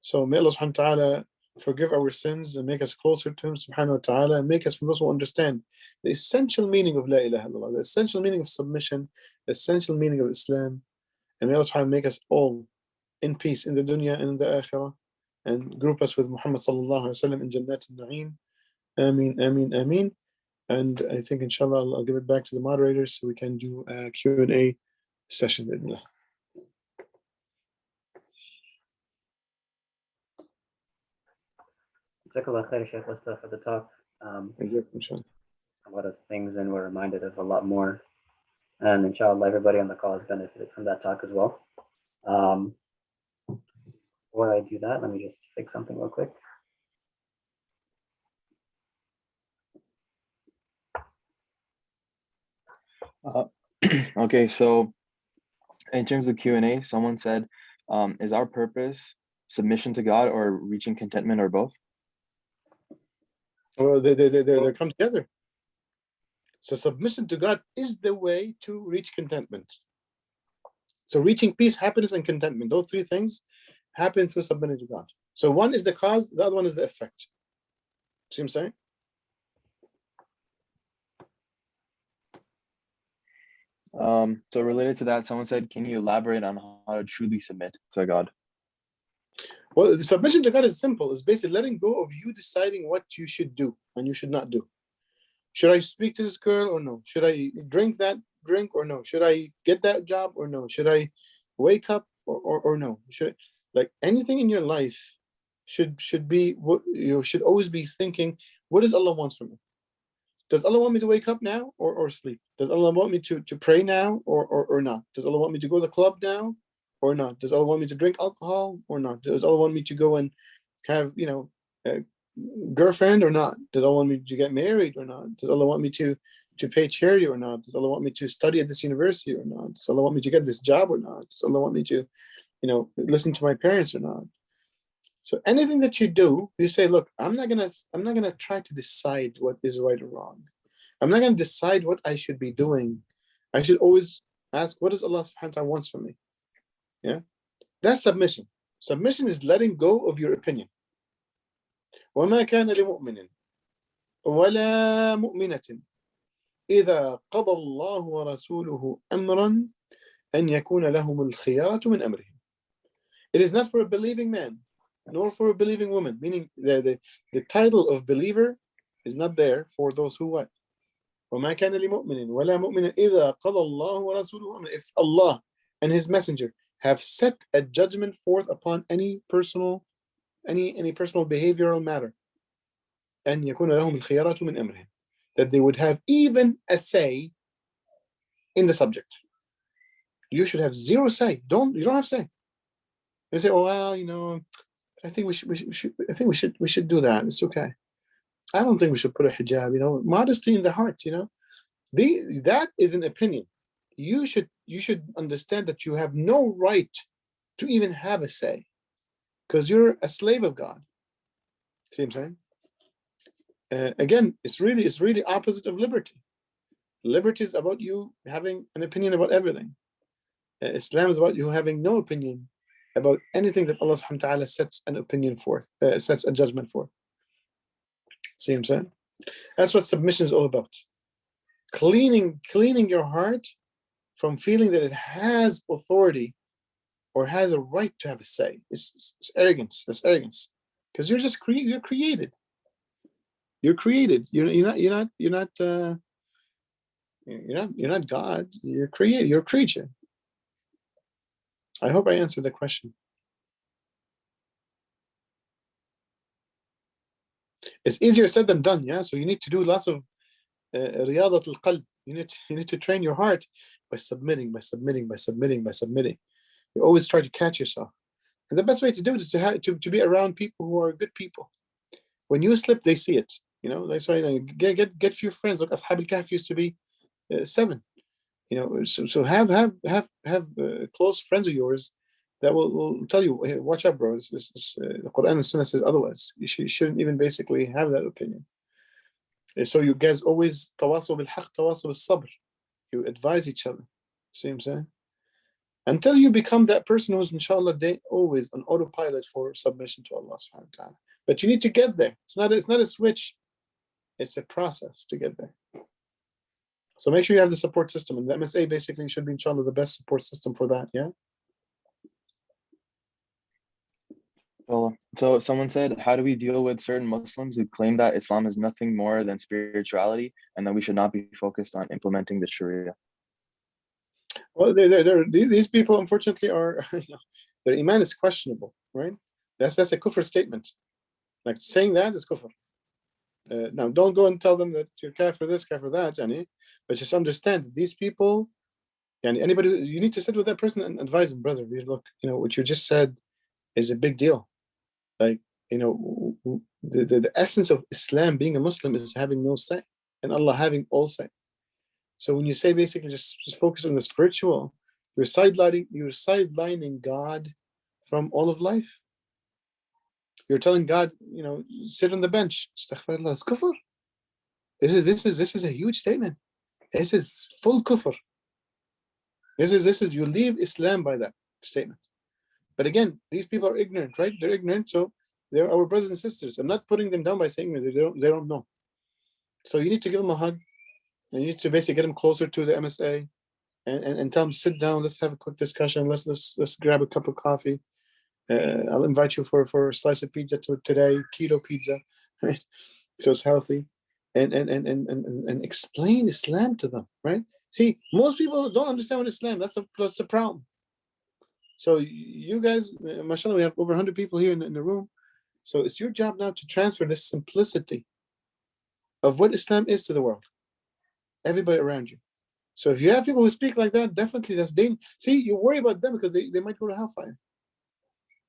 So may Allah subhanahu wa ta'ala forgive our sins and make us closer to Him subhanahu wa ta'ala, and make us from those who understand the essential meaning of La ilaha illallah, the essential meaning of submission, the essential meaning of Islam. And may Allah subhanahu wa ta'ala make us all in peace in the dunya and in the akhirah, and group us with Muhammad sallallahu alaihi wasallam in Jannat al-Na'im. Ameen, ameen, ameen. And I think inshallah I'll give it back to the moderators so we can do a Q&A session. Jazakallah khair, Sheikh Usta, for the talk. A lot of things, and we're reminded of a lot more And inshallah, everybody on the call has benefited from that talk as well. Before I do that, let me just fix something real quick. Okay, so in terms of Q&A, someone said, is our purpose submission to God or reaching contentment or both? Well, they come together. So submission to God is the way to reach contentment. So reaching peace, happiness, and contentment, those three things happen through submitting to God. So one is the cause, the other one is the effect. See what I'm saying? So related to that, someone said, can you elaborate on how to truly submit to God? Well, the submission to God is simple. It's basically letting go of you deciding what you should do and you should not do. Should I speak to this girl or no? Should I drink that drink or no? Should I get that job or no? Should I wake up or no? Should, like, anything in your life should be what you should always be thinking, what does Allah wants from me? Does Allah want me to wake up now or sleep? Does Allah want me to pray now or not? Does Allah want me to go to the club now or not? Does Allah want me to drink alcohol or not? Does Allah want me to go and have, a girlfriend or not? Does Allah want me to get married or not? Does Allah want me to pay charity or not? Does Allah want me to study at this university or not? Does Allah want me to get this job or not? Does Allah want me to, listen to my parents or not? So anything that you do, you say, look, I'm not gonna try to decide what is right or wrong. I'm not gonna decide what I should be doing. I should always ask, what does Allah subhanahu wa ta'ala wants from me? Yeah, that's submission. Submission is letting go of your opinion. وما كان لمؤمن ولا مؤمنة إذا قضى الله ورسوله أمرا أن يكون لهم الخيارة من أمرهم. It is not for a believing man nor for a believing woman, meaning the title of believer is not there for those who what? وما كان لمؤمن ولا مؤمنة إذا قضى الله ورسوله أمرا. If Allah and His Messenger have set a judgment forth upon any personal behavioral matter, أن يكون لهم الخيارة من أمرهم, that they would have even a say in the subject. You should have zero say. You don't have say. You say, oh well, I think we should do that. It's okay. I don't think we should put a hijab. Modesty in the heart. That is an opinion. You should understand that you have no right to even have a say, because you're a slave of God. See what I'm saying? Again, it's really opposite of liberty. Liberty is about you having an opinion about everything. Islam is about you having no opinion about anything that Allah subhanahu wa ta'ala sets an opinion for, sets a judgment for. See what I'm saying? That's what submission is all about. Cleaning your heart from feeling that it has authority or has a right to have a say. It's arrogance. That's arrogance. Because you're just you're created. You're created. You're not God. You're created. You're a creature. I hope I answered the question. It's easier said than done, yeah. So you need to do lots of riyadat al-qalb. You need to train your heart by submitting. You always try to catch yourself, and the best way to do it is to be around people who are good people. When you slip, they see it. That's why get few friends. Look, Ashab al-Kahf used to be 7. So have close friends of yours that will tell you, hey, watch out, bro. The Quran and Sunnah says otherwise. You shouldn't even basically have that opinion. So you guys always tawasaw bil haqq, tawasaw bil sabr. You advise each other. See what I'm saying? Until you become that person who's inshallah always on autopilot for submission to Allah subhanahu wa ta'ala. But you need to get there. It's not a switch. It's a process to get there. So make sure you have the support system, and the MSA basically should be, inshallah, the best support system for that. Yeah. So someone said, how do we deal with certain Muslims who claim that Islam is nothing more than spirituality and that we should not be focused on implementing the Sharia? Well, these people, unfortunately, are their iman is questionable, right? That's a kufr statement. Like saying that is kufr. Now, don't go and tell them that you're kafir this, kafir that, but just understand that these people And anybody, you need to sit with that person and advise them, brother, look, what you just said is a big deal. Like, the essence of Islam, being a Muslim, is having no say, and Allah having all say. So when you say basically just focus on the spiritual, you're sidelining God from all of life. You're telling God, sit on the bench. Astaghfirullah, it's kufr. This is a huge statement. This is full kufr. This is you leave Islam by that statement. But again, these people are ignorant, right? They're ignorant, so they're our brothers and sisters. I'm not putting them down by saying that they don't know. So you need to give them a hug, and you need to basically get them closer to the MSA, and tell them, sit down, let's have a quick discussion, let's grab a cup of coffee. I'll invite you for a slice of pizza today, keto pizza, right? So it's healthy, and explain Islam to them, right? See, most people don't understand what Islam. That's the problem. So you guys, mashallah, we have over 100 people here in the room. So it's your job now to transfer this simplicity of what Islam is to the world, everybody around you. So if you have people who speak like that, definitely that's dangerous. See, you worry about them because they might go to hellfire.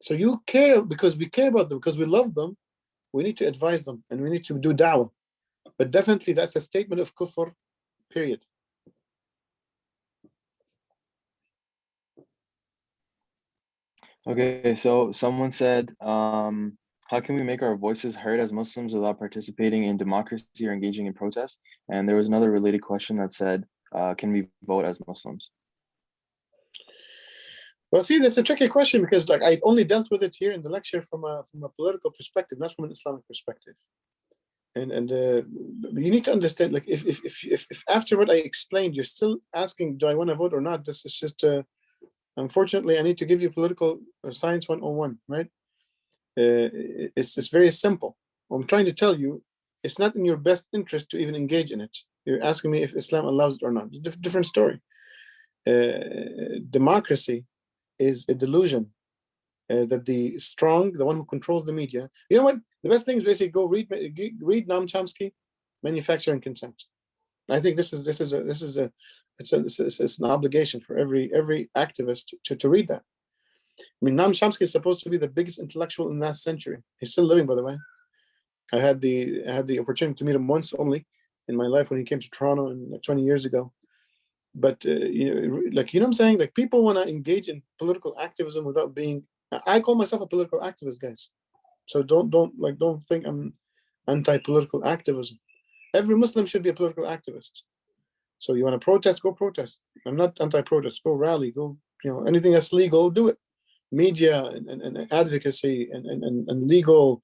So you care because we care about them, because we love them. We need to advise them and we need to do da'wah. But definitely that's a statement of kufr, period. Okay, so someone said, how can we make our voices heard as Muslims without participating in democracy or engaging in protest? And there was another related question that said, can we vote as Muslims? Well, see, that's a tricky question because I've only dealt with it here in the lecture from a political perspective, not from an Islamic perspective. And you need to understand, if after what I explained, you're still asking, do I want to vote or not? This is just, unfortunately, I need to give you political science 101, right? It's very simple. What I'm trying to tell you, it's not in your best interest to even engage in it. You're asking me if Islam allows it or not. It's a different story. Democracy is a delusion that the strong, the one who controls the media. You know what? The best thing is basically go read Noam Chomsky, Manufacture and Consent. I think it's an obligation for every activist to read that. I mean, Noam Chomsky is supposed to be the biggest intellectual in the last century. He's still living, by the way. I had the opportunity to meet him once only in my life when he came to Toronto 20 years ago. But you know what I'm saying? People want to engage in political activism without being. I call myself a political activist, guys. So don't think I'm anti-political activism. Every Muslim should be a political activist. So you want to protest, go protest. I'm not anti-protest. Go rally, go, anything that's legal, do it. Media and advocacy and legal.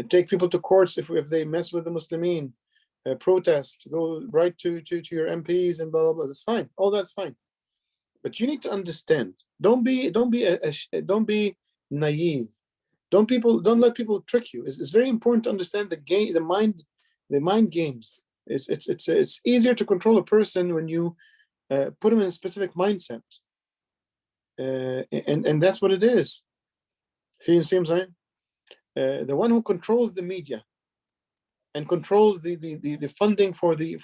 Take people to courts if they mess with the Muslimin. Protest, go right to your MPs and blah blah blah. That's fine. All that's fine. But you need to understand. Don't be naive. Don't let people trick you. It's very important to understand the mind games. It's easier to control a person when you put them in a specific mindset. And that's what it is. See what I'm saying? The one who controls the media and controls the funding for the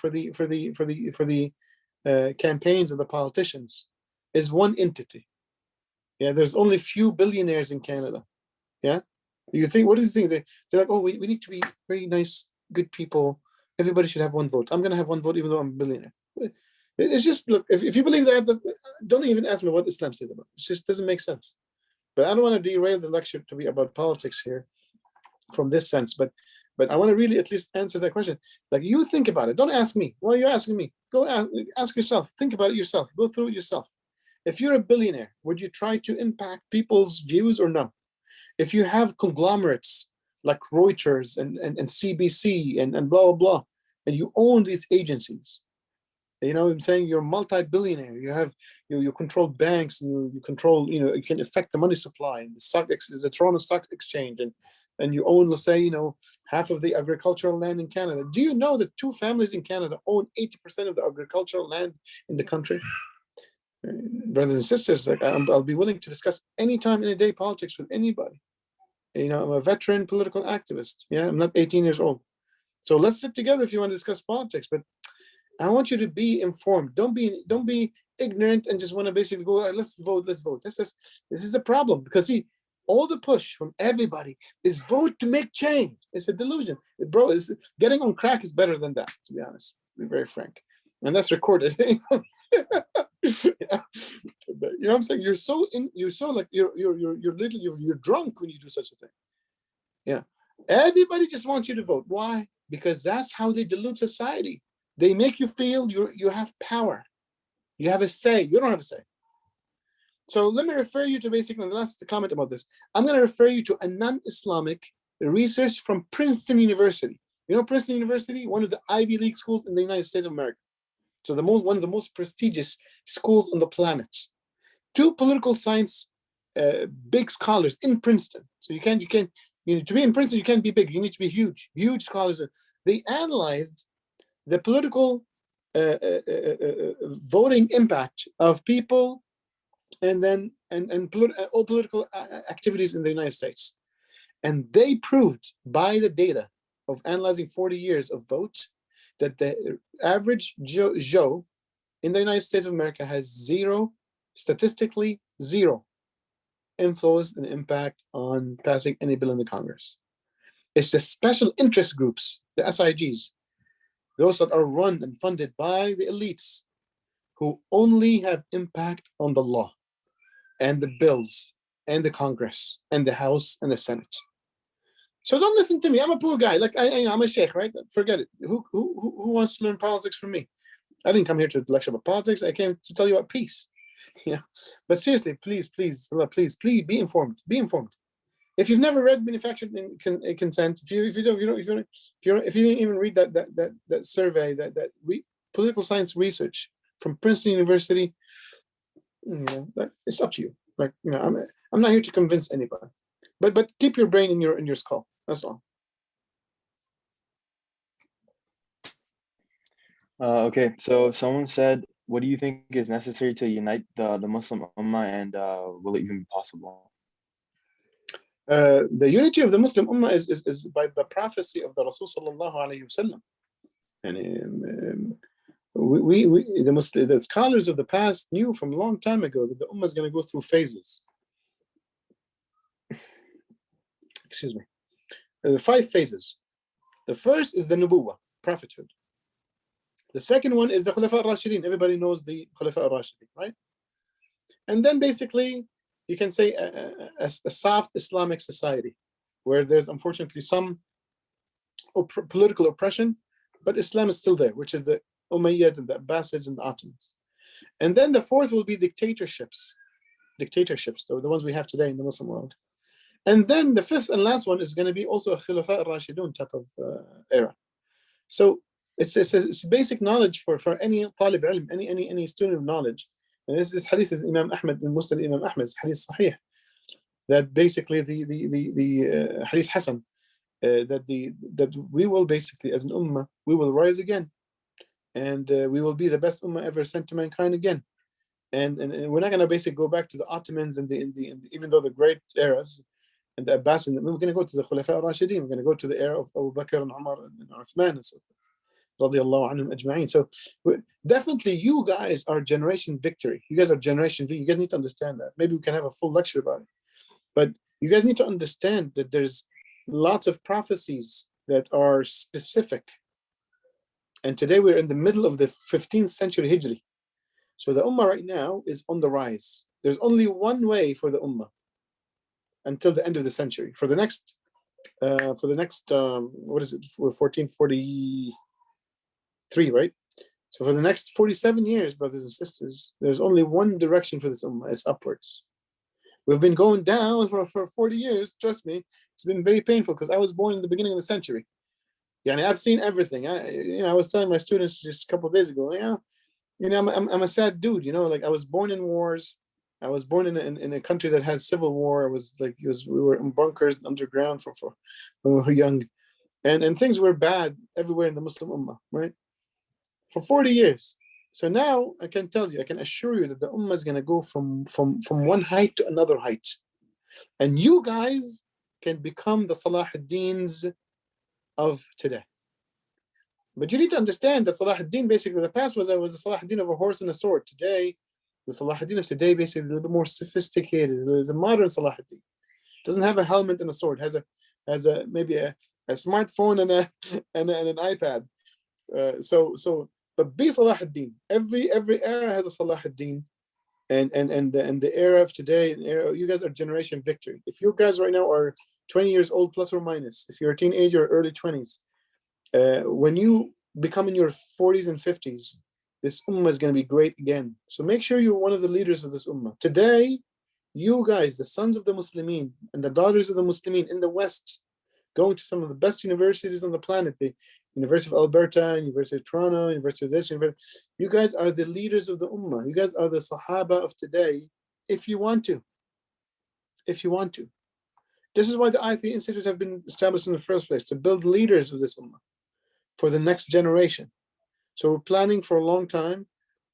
campaigns of the politicians is one entity. Yeah, there's only few billionaires in Canada. Yeah, what do you think? They're like, oh, we need to be very nice, good people. Everybody should have one vote. I'm gonna have one vote even though I'm a billionaire. It's just, look, if you believe that, don't even ask me what Islam says about it. It just doesn't make sense. But I don't want to derail the lecture to be about politics here from this sense, but I want to really at least answer that question. You think about it. Don't ask me. Well, you're asking me. Go ask yourself. Think about it yourself. Go through it yourself. If you're a billionaire, would you try to impact people's views or no? If you have conglomerates like Reuters and CBC and blah, blah, blah, and you own these agencies, I'm saying you're multi-billionaire. You control banks and you control, you can affect the money supply and the Toronto Stock Exchange and you own, let's say, half of the agricultural land in Canada. Do you know that 2 families in Canada own 80% of the agricultural land in the country? Brothers and sisters, I'll be willing to discuss anytime, any day politics with anybody. I'm a veteran political activist. Yeah, I'm not 18 years old. So let's sit together if you want to discuss politics. But I want you to be informed. Don't be ignorant and just want to basically go, let's vote. This is a problem, because see, all the push from everybody is vote to make change. It's a delusion. Bro, getting on crack is better than that, to be honest. To be very frank. And that's recorded. Yeah. But you know what I'm saying? You're so like you're drunk when you do such a thing. Yeah. Everybody just wants you to vote. Why? Because that's how they delude society. They make you feel you have power. You have a say. You don't have a say. So let me refer you to basically the last comment about this. I'm going to refer you to a non-Islamic research from Princeton University. You know Princeton University, one of the Ivy League schools in the United States of America. So one of the most prestigious schools on the planet. 2 political science big scholars in Princeton. So you to be in Princeton, you can't be big. You need to be huge scholars. They analyzed the political voting impact of people and all political activities in the United States. And they proved by the data of analyzing 40 years of vote that the average Joe in the United States of America has statistically zero influence and impact on passing any bill in the Congress. It's the special interest groups, the SIGs, those that are run and funded by the elites, who only have impact on the law and the bills and the Congress and the House and the Senate. So don't listen to me. I'm a poor guy. Like I'm a sheikh, right? Forget it. Who wants to learn politics from me? I didn't come here to lecture about politics. I came to tell you about peace. Yeah. But seriously, please, be informed. Be informed. If you've never read Manufactured Consent, if you didn't even read that survey, political science research from Princeton University, it's up to you. Like, I'm not here to convince anybody, but keep your brain in your skull. That's all. Okay, so someone said, what do you think is necessary to unite the Muslim Ummah, and will it even be possible? The unity of the Muslim Ummah is by the prophecy of the Rasul sallallahu alayhi wasallam. And the scholars of the past knew from a long time ago that the Ummah is going to go through phases. Excuse me. 5 phases. The first is the Nubuwwah, prophethood. The second one is the Khulafa al-Rashidin. Everybody knows the Khulafa al-Rashidin, right? And then basically, you can say a soft Islamic society, where there's unfortunately some political oppression, but Islam is still there, which is the Umayyads and the Abbasids and the Ottomans. And then the fourth will be dictatorships, the ones we have today in the Muslim world. And then the fifth and last one is going to be also a Khulafa al-Rashidun type of era. So it's basic knowledge for any talib ilm, any student of knowledge. And this hadith is Imam Ahmad, in Muslim Imam Ahmad's hadith sahih, that basically the hadith Hasan, that we will basically, as an ummah, we will rise again, and we will be the best ummah ever sent to mankind again. And we're not going to basically go back to the Ottomans and even though the great eras and the Abbasids, we're going to go to the Khulafa al-Rashidin. We're going to go to the era of Abu Bakr and Umar and Uthman and so forth. So definitely you guys are Generation Victory. You guys are Generation V. You guys need to understand that. Maybe we can have a full lecture about it. But you guys need to understand that there's lots of prophecies that are specific. And today we're in the middle of the 15th century Hijri. So the Ummah right now is on the rise. There's only one way for the Ummah until the end of the century. For the next what is it, for 1443, right? So for the next 47 years, brothers and sisters, there's only one direction for this Ummah. It's upwards. We've been going down for 40 years. Trust me, it's been very painful because I was born in the beginning of the century. Yeah, I've seen everything. I was telling my students just a couple of days ago, I'm a sad dude. Like I was born in wars. I was born in a country that had civil war. We were in bunkers underground for when we were young, and things were bad everywhere in the Muslim Ummah, right? For 40 years. So now I can assure you that the Ummah is going to go from one height to another height, and you guys can become the Salah ad-Dins of today. But you need to understand that Salah ad-Din, basically, in the past was a Salah ad-Din of a horse and a sword. Today, The Salahuddin of today basically a little bit more sophisticated. There's a modern Salahuddin. Doesn't have a helmet and a sword. Has a maybe a smartphone and an iPad. But be Salahuddin. Every era has a Salahuddin, and the era of today, you guys are generation victory. If you guys right now are 20 years old plus or minus, if you're a teenager or early 20s, when you become in your 40s and 50s, this ummah is going to be great again. So make sure you're one of the leaders of this ummah. Today, you guys, the sons of the Muslimin and the daughters of the Muslimin in the West, going to some of the best universities on the planet, the University of Alberta, University of Toronto, University of this, you guys are the leaders of the ummah. You guys are the Sahaba of today, if you want to. If you want to. This is why the I3 Institute have been established in the first place, to build leaders of this ummah for the next generation. So we're planning for a long time,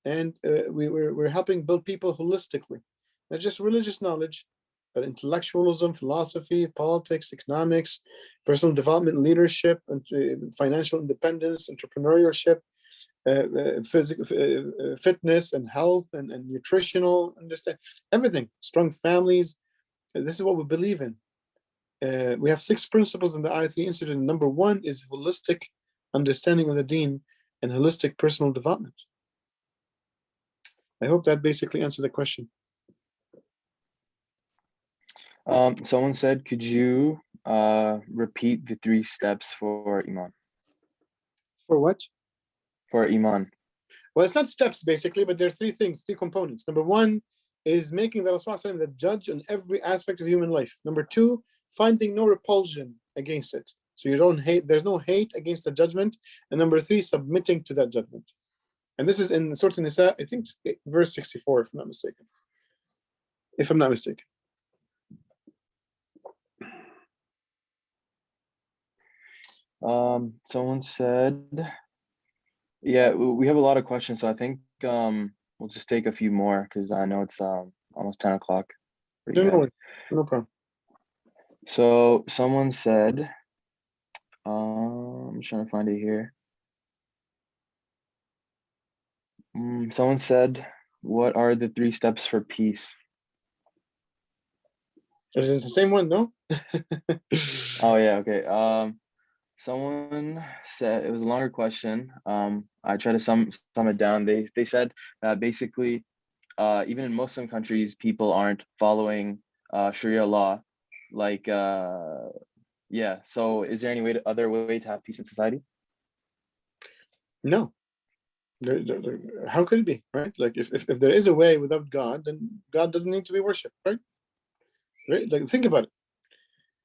and we're helping build people holistically, not just religious knowledge, but intellectualism, philosophy, politics, economics, personal development, leadership, and financial independence, entrepreneurship, physical fitness and health and nutritional understand everything, strong families. This is what we believe in. We have 6 principles in the I3 Institute. Number 1 is holistic understanding of the deen and holistic personal development. I hope that basically answered the question. Someone said, could you repeat the 3 steps for Iman? For what? For Iman. Well, it's not steps basically, but there are 3 things, 3 components. Number 1 is making the Rasul the judge on every aspect of human life. Number 2, finding no repulsion against it. So you don't hate, there's no hate against the judgment. And number 3, submitting to that judgment. And this is in Surah Nisa, I think verse 64, if I'm not mistaken. If I'm not mistaken. Someone said, yeah, we have a lot of questions, so I think we'll just take a few more because I know it's almost 10 o'clock. No problem. So someone said, I'm trying to find it here. Someone said, what are the 3 steps for peace? Is it the same one? No? Oh yeah, okay. Someone said, it was a longer question. I tried to sum it down. They said that basically, even in Muslim countries, people aren't following Sharia law. Like, yeah. So, is there any other way to have peace in society? No. How could it be, right? Like, if there is a way without God, then God doesn't need to be worshipped, right? Right? Like, think about it.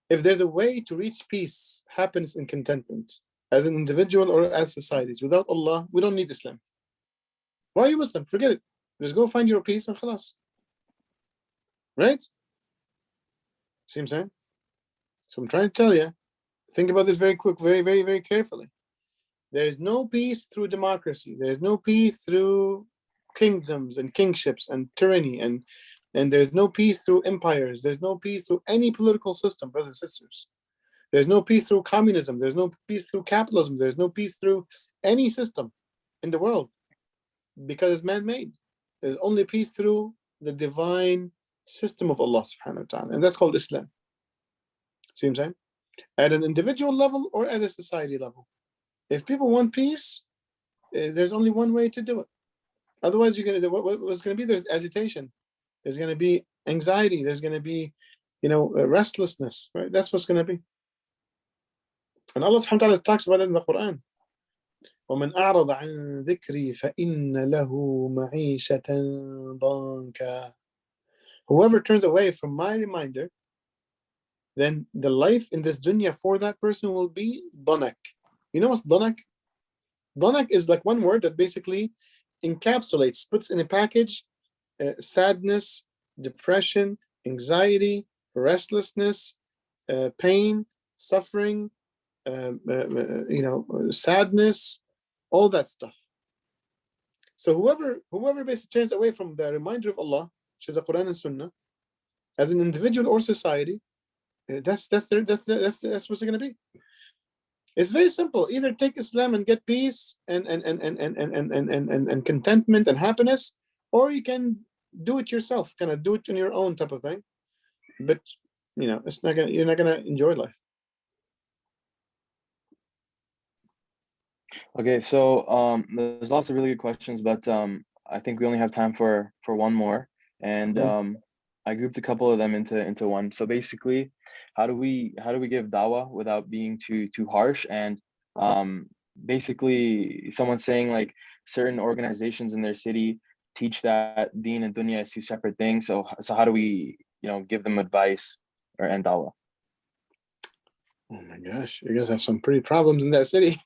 If there's a way to reach peace, happiness, and contentment as an individual or as societies without Allah, we don't need Islam. Why are you Muslim? Forget it. Just go find your peace and khalas. Right? See what I'm saying? So I'm trying to tell you, think about this very quick, very, very, very carefully. There is no peace through democracy. There is no peace through kingdoms and kingships and tyranny, and there's no peace through empires. There's no peace through any political system, brothers and sisters. There's no peace through communism. There's no peace through capitalism. There's no peace through any system in the world because it's man-made. There's only peace through the divine system of Allah subhanahu wa ta'ala, and that's called Islam. See what I'm saying? At an individual level or at a society level. If people want peace, there's only one way to do it. Otherwise, you're going to do what's going to be? There's agitation. There's going to be anxiety. There's going to be, restlessness. Right? That's what's going to be. And Allah subhanahu wa ta'ala talks about it in the Quran. وَمَنْ أَعْرَضَ عَنْ ذِكْرِي فَإِنَّ لَهُ مَعِيشَةً ضَنْكًا. Whoever turns away from my reminder, then the life in this dunya for that person will be danak. You know what's danak? Danak is like one word that basically encapsulates, puts in a package, sadness, depression, anxiety, restlessness, pain, suffering, sadness, all that stuff. So whoever basically turns away from the reminder of Allah, which is the Quran and Sunnah, as an individual or society, that's what's it going to be. It's very simple. Either take Islam and get peace and contentment and happiness, or you can do it yourself, kind of do it on your own type of thing. But it's not gonna, you're not gonna enjoy life. Okay, so there's lots of really good questions, but I think we only have time for one more, and I grouped a couple of them into one. So basically, how do we give dawah without being too harsh? And basically, someone saying like certain organizations in their city teach that deen and dunya is two separate things. So how do we give them advice and dawah? Oh my gosh, you guys have some pretty problems in that city.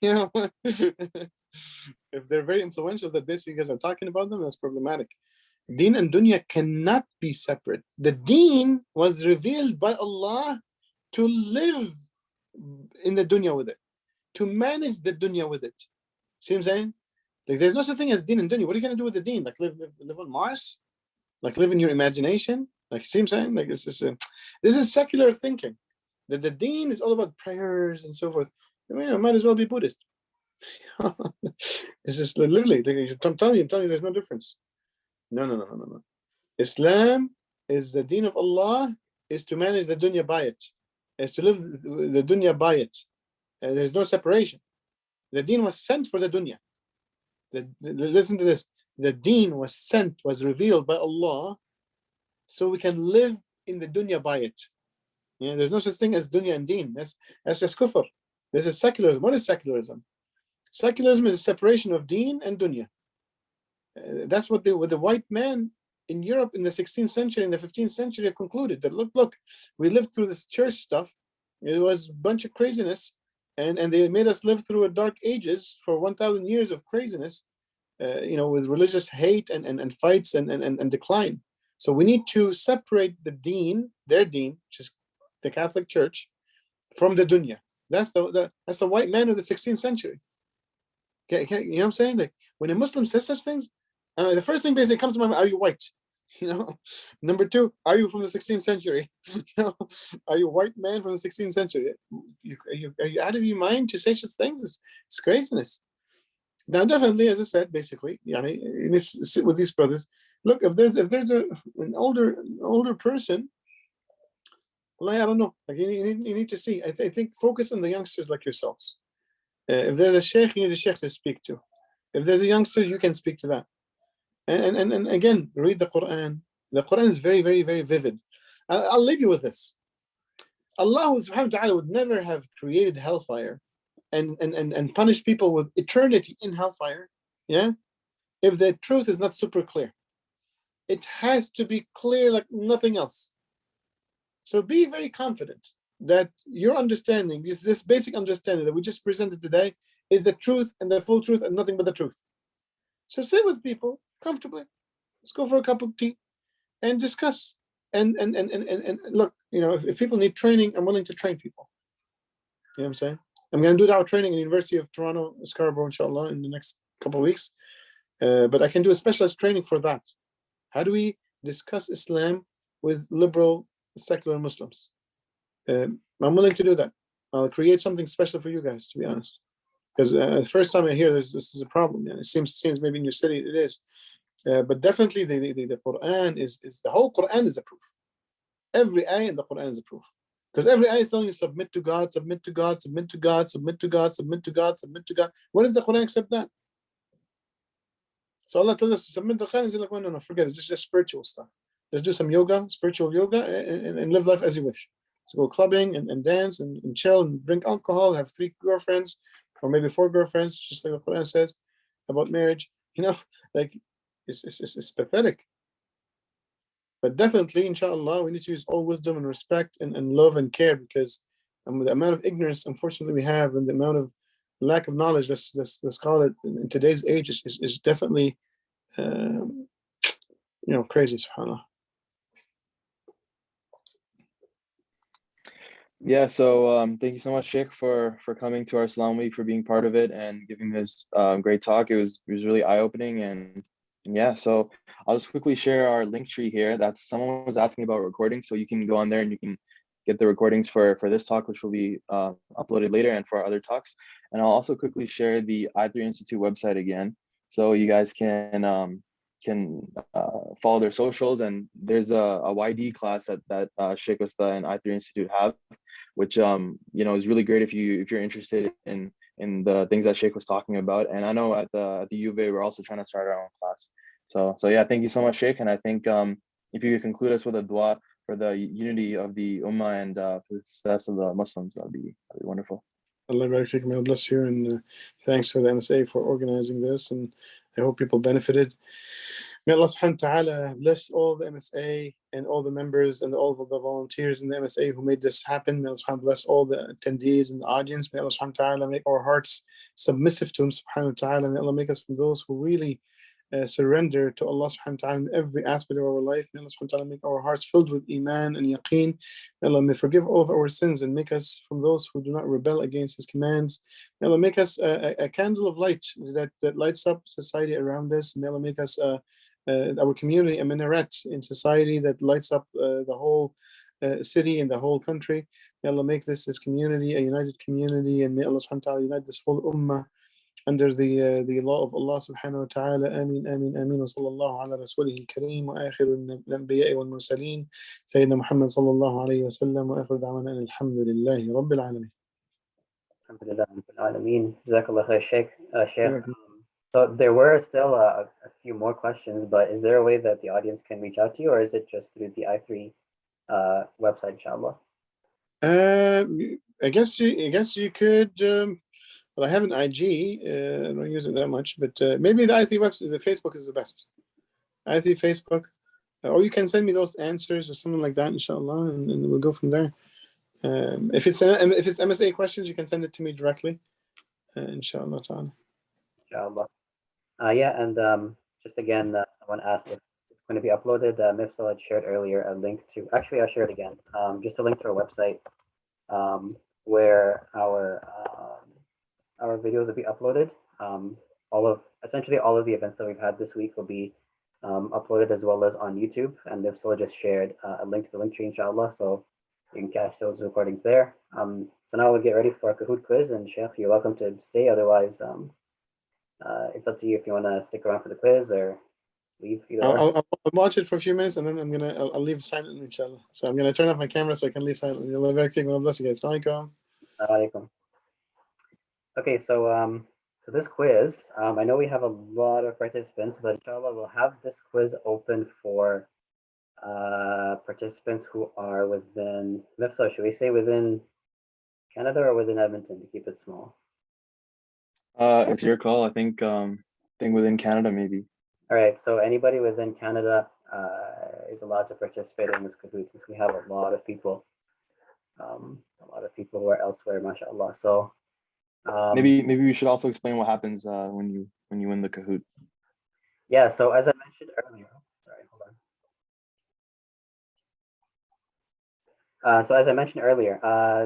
If they're very influential, that basically you guys are talking about them, that's problematic. Deen and dunya cannot be separate. The deen was revealed by Allah to live in the dunya with it, to manage the dunya with it. See what I'm saying? Like, there's no such thing as deen and dunya. What are you going to do with the deen? Like live on Mars? Like live in your imagination? Like, see what I'm saying? Like, this is secular thinking. That the deen is all about prayers and so forth. I mean, might as well be Buddhist. It's just literally, I'm telling you, there's no difference. No. Islam is the deen of Allah, is to manage the dunya by it, is to live the dunya by it. There's no separation. The deen was sent for the dunya. Listen to this. The deen was revealed by Allah, so we can live in the dunya by it. There's no such thing as dunya and deen. That's just kufr. This is secularism. What is secularism? Secularism is a separation of deen and dunya. That's what the white man in Europe in the 16th century, in the 15th century, have concluded. That look, we lived through this church stuff. It was a bunch of craziness, and they made us live through a dark ages for 1,000 years of craziness, with religious hate and fights and decline. So we need to separate the deen, their deen, which is the Catholic Church, from the dunya. That's the white man of the 16th century. Okay, you know what I'm saying? Like, when a Muslim says such things, the first thing basically comes to my mind: are you white? Number two, are you from the 16th century? Are you a white man from the 16th century? Are you out of your mind to say such things? It's craziness. Now, definitely, as I said, basically, you need to sit with these brothers. Look, if there's an older person, well, I don't know. Like, you need to see. I think focus on the youngsters like yourselves. If there's a sheikh, you need a sheikh to speak to. If there's a youngster, you can speak to that. And again, read the Quran. The Quran is very, very, very vivid. I'll leave you with this. Allah subhanahu wa ta'ala would never have created hellfire and punished people with eternity in hellfire, if the truth is not super clear. It has to be clear like nothing else. So be very confident that your understanding, this basic understanding that we just presented today, is the truth and the full truth and nothing but the truth. So sit with people comfortably. Let's go for a cup of tea and discuss. And look, if people need training, I'm willing to train people. You know what I'm saying? I'm going to do our training in the University of Toronto, Scarborough, inshallah, in the next couple of weeks. But I can do a specialized training for that. How do we discuss Islam with liberal, secular Muslims? I'm willing to do that. I'll create something special for you guys, to be honest. Because the first time I hear this is a problem. It seems maybe in your city it is. But definitely the Quran is the whole Quran is a proof. Every ayah in the Quran is a proof. Because every ayah is telling you submit to God, submit to God, submit to God, submit to God, submit to God, submit to God. What does the Quran accept that? So Allah tells us to submit to God and say, like, well, no, forget it. Just spiritual stuff. Just do some yoga, spiritual yoga, and live life as you wish. So go clubbing and dance and chill and drink alcohol, have 3 girlfriends, or maybe 4 girlfriends, just like the Quran says about marriage. Like, it's pathetic. But definitely, inshallah, we need to use all wisdom and respect and love and care, because the amount of ignorance, unfortunately, we have, and the amount of lack of knowledge, let's call it, in today's age is definitely, crazy, subhanAllah. Yeah, so thank you so much, Sheikh, for coming to our Salam Week, for being part of it and giving this great talk. It was really eye-opening, and yeah, so I'll just quickly share our link tree here. Someone was asking about recording, so you can go on there and you can get the recordings for this talk, which will be uploaded later, and for our other talks. And I'll also quickly share the I3 Institute website again, so you guys can can follow their socials. And there's a YD class that Sheikh Usta and I3 Institute have, which is really great if you're interested in the things that Sheikh was talking about. And I know at the UofA we're also trying to start our own class. So yeah, thank you so much, Sheikh. And I think if you could conclude us with a dua for the unity of the Ummah and for the success of the Muslims, that'd be wonderful. Allah may Allah bless you, and thanks for the MSA for organizing this, and I hope people benefited. May Allah subhanahu wa ta'ala bless all the MSA and all the members and all of the volunteers in the MSA who made this happen. May Allah subhanahu wa ta'ala bless all the attendees and the audience. May Allah subhanahu wa ta'ala make our hearts submissive to Him subhanahu wa ta'ala. May Allah make us from those who really surrender to Allah subhanahu wa ta'ala in every aspect of our life. May Allah subhanahu wa ta'ala make our hearts filled with iman and yaqeen. May Allah may forgive all of our sins and make us from those who do not rebel against His commands. May Allah make us a candle of light that lights up society around us. May Allah make us our community a minaret in society that lights up the whole city and the whole country. May Allah make this community a united community, and may Allah subhanahu wa ta'ala unite this whole ummah under the law of Allah subhanahu wa ta'ala. Ameen, ameen, ameen. Wa sallallahu ala rasulih al-kareem wa akhiru al-anbiya'i wal mursaleen Sayyidina Muhammad sallallahu alayhi wa sallam wa akhiru da'wana alhamdulillahi rabbil alameen. Alhamdulillah, Rabbil Alameen. Jazakallah khair, Sheikh. Sheikh, so there were still a few more questions, but is there a way that the audience can reach out to you, or is it just through the I3 website, inshallah? I guess you could. Well, I have an IG. I don't use it that much, but maybe the I3 website, the Facebook is the best. I3 Facebook, or you can send me those answers or something like that, inshallah, and we'll go from there. If it's MSA questions, you can send it to me directly, inshallah ta'ala. Inshallah. Yeah, and just again, someone asked if it's going to be uploaded. Mifsal had shared earlier a link to, actually I'll share it again, just a link to our website where our videos will be uploaded. Essentially all of the events that we've had this week will be uploaded, as well as on YouTube. And Mifsal just shared a link to the link tree, inshallah, so you can catch those recordings there. So now we'll get ready for our Kahoot quiz, and Sheikh, you're welcome to stay. Otherwise, it's up to you if you want to stick around for the quiz or leave. I'll watch it for a few minutes, and then I'll leave silently, inshallah. So I'm gonna turn off my camera so I can leave silently. Allah very quick. Allah bless you guys. Assalamu alaikum. Okay, so this quiz, I know we have a lot of participants, but inshallah we'll have this quiz open for participants who are within, should we say within Canada or within Edmonton to keep it small? It's your call. I think within Canada maybe. All right, so anybody within Canada is allowed to participate in this Kahoot, since we have a lot of people who are elsewhere, mashallah. So maybe we should also explain what happens when you win the Kahoot. Yeah, so as I mentioned earlier, sorry, hold on. So as I mentioned earlier,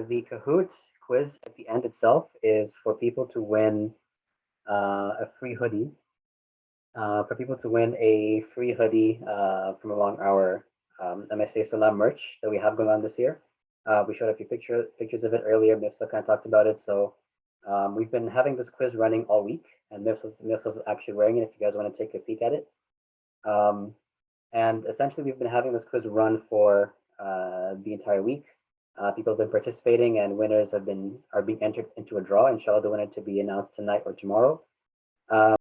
the Kahoot quiz at the end itself is for people to win a free hoodie. For people to win a free hoodie from among our MSA Salam merch that we have going on this year. We showed a few pictures of it earlier. Mifsal kind of talked about it. So we've been having this quiz running all week, and Mifsal's actually wearing it if you guys want to take a peek at it. And essentially, we've been having this quiz run for the entire week. People have been participating, and winners are being entered into a draw. Inshallah, the winner to be announced tonight or tomorrow.